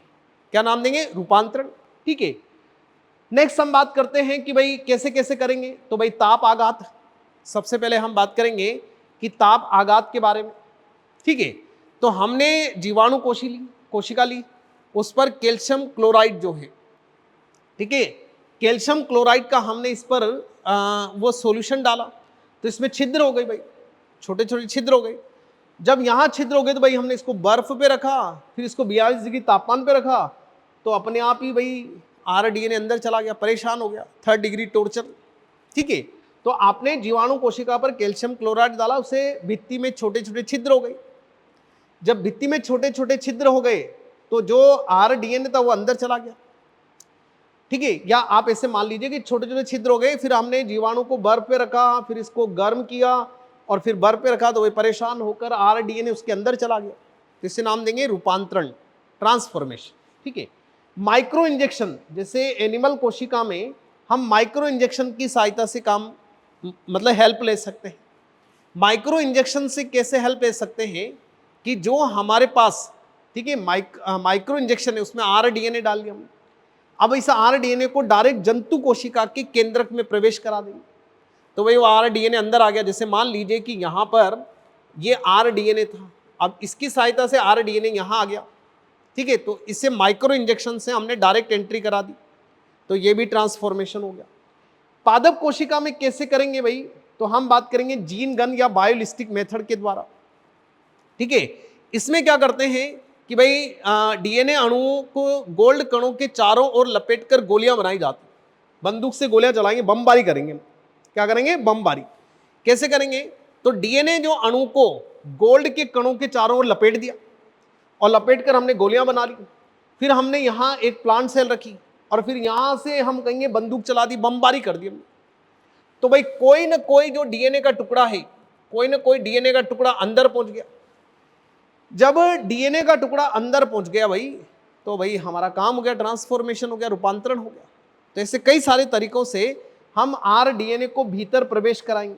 क्या नाम देंगे? रूपांतरण, ठीक है। नेक्स्ट हम बात करते हैं कि भाई कैसे कैसे करेंगे। तो भाई ताप आघात, सबसे पहले हम बात करेंगे कि ताप आघात के बारे में, ठीक है। तो हमने जीवाणु कोशिका ली, उस पर कैल्शियम क्लोराइड जो है, ठीक है, कैल्शियम क्लोराइड का हमने इस पर वो सॉल्यूशन डाला, तो इसमें छिद्र हो गई भाई, छोटे छोटे छिद्र हो गए। जब यहाँ छिद्र हो गए तो भाई हमने इसको बर्फ पे रखा, फिर इसको 42 डिग्री तापमान पे रखा, तो अपने आप ही भाई आर डीएनए अंदर चला गया, परेशान हो गया, 3rd डिग्री टॉर्चर, ठीक है। तो आपने जीवाणु कोशिका पर कैल्शियम क्लोराइड डाला, उसे भित्ति में छोटे छोटे छिद्र हो गए। जब भित्ति में छोटे छोटे छिद्र हो गए तो जो आर डीएनए था वो अंदर चला गया, ठीक है। या आप ऐसे मान लीजिए कि छोटे छोटे छिद्र हो गए, फिर हमने जीवाणु को बर्फ पे रखा, फिर इसको गर्म किया और फिर बर्फ पे रखा, तो वही परेशान होकर आर डीएनए उसके अंदर चला गया, तो इसे नाम देंगे रूपांतरण, ट्रांसफॉर्मेशन, ठीक है। माइक्रो इंजेक्शन, जैसे एनिमल कोशिका में हम माइक्रो इंजेक्शन की सहायता से काम मतलब हेल्प ले सकते हैं। माइक्रो इंजेक्शन से कैसे हेल्प ले सकते हैं कि जो हमारे पास, ठीक है, माइक्रो इंजेक्शन है, उसमें आरडीएनए डाल दिया हमने। अब इस आरडीएनए को डायरेक्ट जंतु कोशिका के केंद्रक में प्रवेश करा देंगे। तो वही वो आरडीएनए अंदर आ गया। जैसे मान लीजिए कि यहां पर ये आरडीएनए था, अब इसकी सहायता से आरडीएनए यहां आ गया, ठीक है, तो इससे माइक्रो इंजेक्शन से हमने डायरेक्ट एंट्री करा दी, तो ये भी ट्रांसफॉर्मेशन हो गया। पादप कोशिका में कैसे करेंगे भाई, तो हम बात करेंगे जीन गन या बायोलिस्टिक मेथड के द्वारा, ठीक है। इसमें क्या करते हैं कि भाई डीएनए अणुओं को गोल्ड कणों के चारों ओर लपेटकर गोलियां बनाई जाती, बंदूक से गोलियां चलाएंगे, बमबारी करेंगे। क्या करेंगे, बमबारी। कैसे करेंगे, तो डीएनए जो अणु को गोल्ड के कणों के चारों ओर लपेट दिया और लपेट कर हमने गोलियां बना ली। फिर हमने यहां एक प्लांट सेल रखी और फिर यहां से हम कहेंगे बंदूक चला दी, बमबारी कर दी हमने। तो भाई कोई ना कोई जो डीएनए का टुकड़ा है, कोई ना कोई डीएनए का टुकड़ा अंदर पहुंच गया। जब डीएनए का टुकड़ा अंदर पहुंच गया भाई, तो भाई हमारा काम हो गया, ट्रांसफॉर्मेशन हो गया, रूपांतरण हो गया। तो ऐसे कई सारे तरीकों से हम आरडीएनए को भीतर प्रवेश कराएंगे।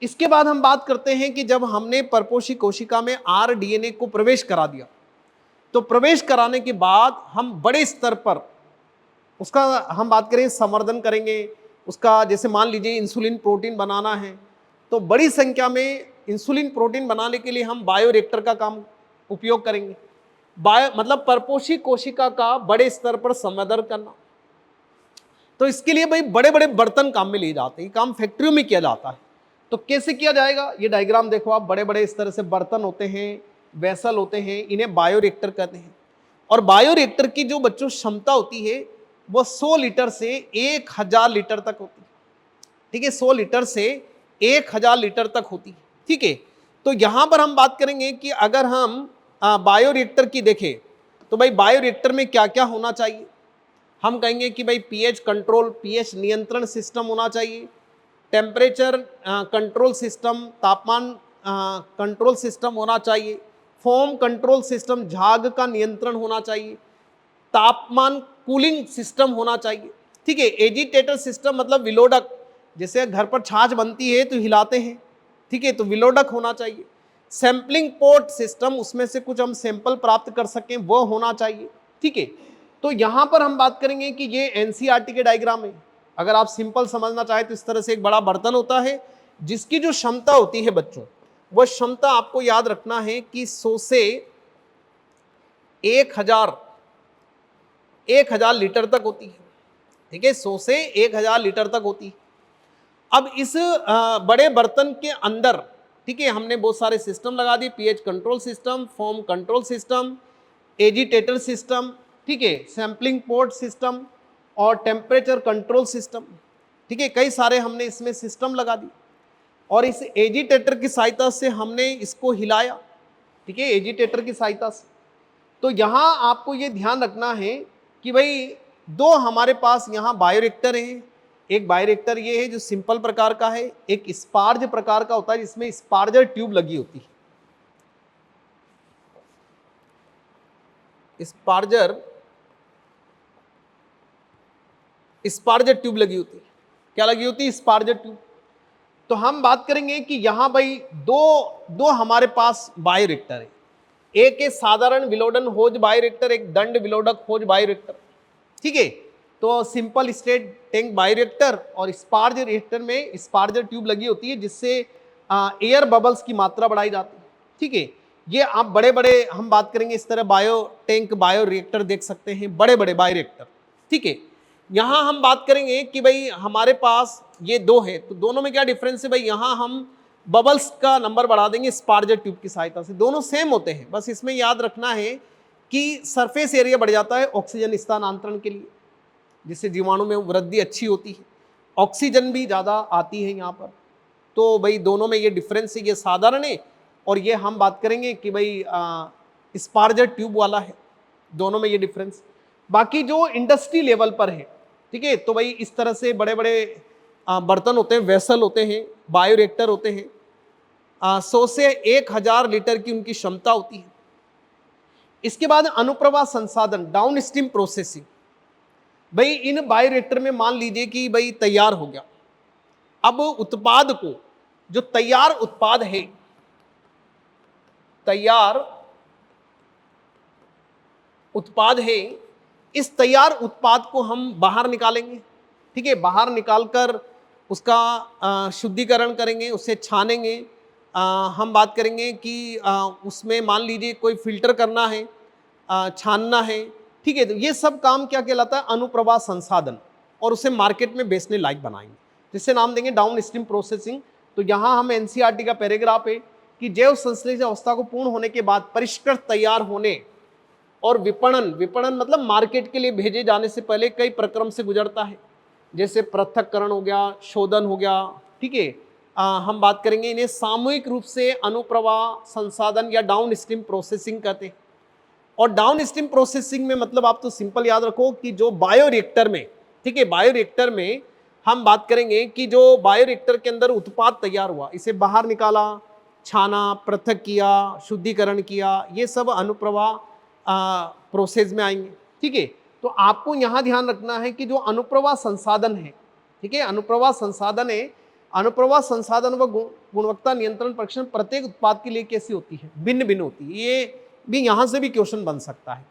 इसके बाद हम बात करते हैं कि जब हमने परपोषी कोशिका में आरडीएनए को प्रवेश करा दिया, तो प्रवेश कराने के बाद हम बड़े स्तर पर उसका हम बात करें संवर्धन करेंगे। उसका जैसे मान लीजिए इंसुलिन प्रोटीन बनाना है, तो बड़ी संख्या में इंसुलिन प्रोटीन बनाने के लिए हम बायोरिएक्टर का काम उपयोग करेंगे। मतलब परपोषी कोशिका का बड़े स्तर पर संवर्धन करना। तो इसके लिए भाई बड़े बड़े बर्तन काम में लिए जाते हैं, काम फैक्ट्रियों में किया जाता है। तो कैसे किया जाएगा, ये डायग्राम देखो आप, बड़े बड़े इस तरह से बर्तन होते हैं, वेसल होते हैं, इन्हें बायोरिएक्टर कहते हैं। और बायोरिएक्टर की जो बच्चों क्षमता होती है वो 100 लीटर से 1000 लीटर तक होती है, ठीक है, 100 लीटर से 1000 लीटर तक होती है, ठीक है। तो यहां पर हम बात करेंगे कि अगर हम बायोरिएक्टर की देखें, तो भाई बायोरिएक्टर में क्या क्या होना चाहिए। हम कहेंगे कि भाई पीएच कंट्रोल, पीएच नियंत्रण सिस्टम होना चाहिए, टेम्परेचर कंट्रोल सिस्टम, तापमान कंट्रोल सिस्टम होना चाहिए, फोम कंट्रोल सिस्टम, झाग का नियंत्रण होना चाहिए, तापमान कूलिंग सिस्टम होना चाहिए, ठीक है। एजिटेटर सिस्टम मतलब विलोडक, जैसे घर पर छाछ बनती है तो हिलाते हैं, ठीक है, तो विलोडक होना चाहिए। सैंपलिंग पोर्ट सिस्टम, उसमें से कुछ हम सैंपल प्राप्त कर सकें वो होना चाहिए, ठीक है। तो यहां पर हम बात करेंगे कि ये एनसीईआरटी के डायग्राम है। अगर आप सिंपल समझना चाहे तो इस तरह से एक बड़ा बर्तन होता है जिसकी जो क्षमता होती है बच्चों, वह क्षमता आपको याद रखना है कि 100 से 1000 लीटर तक होती है, ठीक है, 100 से 1000 लीटर तक होती है। अब इस बड़े बर्तन के अंदर, ठीक है, हमने बहुत सारे सिस्टम लगा दिए, pH control system, form control system, agitator system, ठीक है, सैंपलिंग पोर्ट सिस्टम और टेम्परेचर कंट्रोल सिस्टम, ठीक है, कई सारे हमने इसमें सिस्टम लगा दी। और इस एजिटेटर की सहायता से हमने इसको हिलाया, ठीक है, एजिटेटर की सहायता से। तो यहां आपको ये ध्यान रखना है कि भाई दो हमारे पास यहां बायोरिएक्टर है। एक बायोरिएक्टर ये है जो सिंपल प्रकार का है, एक स्पार्ज प्रकार का होता है जिसमें स्पार्जर ट्यूब लगी होती है। स्पार्जर ट्यूब लगी होती है। क्या लगी होती है, स्पार्जर ट्यूब। तो हम बात करेंगे कि यहां भाई दो हमारे पास बायोरिएक्टर है। एक है साधारण विलोडन होज बायोरिएक्टर, एक दंड विलोडक होज बायोरिएक्टर, ठीक है। तो सिंपल स्टेट टैंक बायोरिएक्टर और स्पार्ज रिएक्टर में स्पार्जर ट्यूब लगी होती है जिससे एयर बबल्स की मात्रा बढ़ाई जाती है, ठीक है। ये आप बड़े बड़े हम बात करेंगे इस तरह बायो टैंक बायो रिएक्टर देख सकते हैं, बड़े बड़े बायोरिएक्टर, ठीक है। यहां हम बात करेंगे कि भाई हमारे पास ये दो है, तो दोनों में क्या डिफरेंस है भाई, यहां हम बबल्स का नंबर बढ़ा देंगे स्पार्जर ट्यूब की सहायता से, दोनों सेम होते हैं। बस इसमें याद रखना है कि सरफेस एरिया बढ़ जाता है ऑक्सीजन स्थानांतरण के लिए, जिससे जीवाणु में वृद्धि अच्छी होती है, ऑक्सीजन भी ज़्यादा आती है यहाँ पर। तो भाई दोनों में ये डिफरेंस है, ये साधारण है और ये हम बात करेंगे कि भाई स्पार्जर ट्यूब वाला है, दोनों में ये डिफरेंस। बाकी जो इंडस्ट्री लेवल पर है, ठीक है, तो भाई इस तरह से बड़े बड़े बर्तन होते हैं, वेसल होते हैं, बायोरिएक्टर होते हैं, 100 से 1000 लीटर की उनकी क्षमता होती है। इसके बाद अनुप्रवाह संसाधन, डाउन स्ट्रीम प्रोसेसिंग। भाई इन बायोरिएक्टर में मान लीजिए कि भाई तैयार हो गया, अब उत्पाद को, जो तैयार उत्पाद है, तैयार उत्पाद है, इस तैयार उत्पाद को हम बाहर निकालेंगे। ठीक है, बाहर निकालकर उसका शुद्धिकरण करेंगे, उसे छानेंगे। हम बात करेंगे कि उसमें मान लीजिए कोई फिल्टर करना है, छानना है। ठीक है, तो ये सब काम क्या कहलाता है? अनुप्रवाह संसाधन, और उसे मार्केट में बेचने लायक बनाएंगे, जिससे नाम देंगे डाउन स्ट्रीम प्रोसेसिंग। तो यहाँ हम एनसीईआरटी का पैराग्राफ है कि जैव संश्लेषण अवस्था को पूर्ण होने के बाद परिष्कृत तैयार होने और विपणन, विपणन मतलब मार्केट के लिए भेजे जाने से पहले कई प्रक्रम से गुजरता है, जैसे पृथक्करण हो गया, शोधन हो गया। ठीक है, हम बात करेंगे, इन्हें सामूहिक रूप से अनुप्रवाह संसाधन या डाउन स्ट्रीम प्रोसेसिंग कहते हैं। और डाउन स्ट्रीम प्रोसेसिंग में मतलब आप तो सिंपल याद रखो कि जो बायोरिएक्टर में, ठीक है, बायोरिएक्टर में हम बात करेंगे कि जो बायोरिएक्टर के अंदर उत्पाद तैयार हुआ, इसे बाहर निकाला, छाना, पृथक किया, शुद्धिकरण किया, ये सब अनुप्रवाह प्रोसेस में आएंगे। ठीक है, तो आपको यहाँ ध्यान रखना है कि जो अनुप्रवाह संसाधन है, ठीक है, अनुप्रवाह संसाधन है, अनुप्रवाह संसाधन व गुणवत्ता नियंत्रण परीक्षण प्रत्येक उत्पाद के लिए कैसी होती है? भिन्न भिन्न होती है। ये भी यहाँ से भी क्वेश्चन बन सकता है।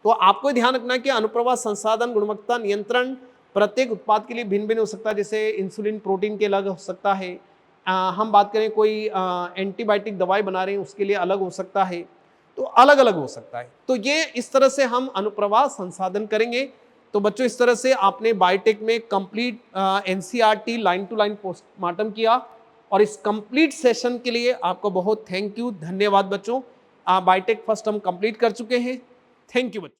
तो आपको ध्यान रखना है कि अनुप्रवाह संसाधन गुणवत्ता नियंत्रण प्रत्येक उत्पाद के लिए भिन्न भिन्न हो सकता है। जैसे इंसुलिन प्रोटीन के अलग हो सकता है, हम बात करें कोई एंटीबायोटिक दवाई बना रहे हैं उसके लिए अलग हो सकता है, तो अलग अलग हो सकता है। तो ये इस तरह से हम अनुप्रवाह संसाधन करेंगे। तो बच्चों, इस तरह से आपने बायोटेक में complete NCERT line to line postmortem किया, और इस कंप्लीट सेशन के लिए आपको बहुत थैंक यू, धन्यवाद बच्चों। बायोटेक फर्स्ट हम कंप्लीट कर चुके हैं। थैंक यू बच्चों।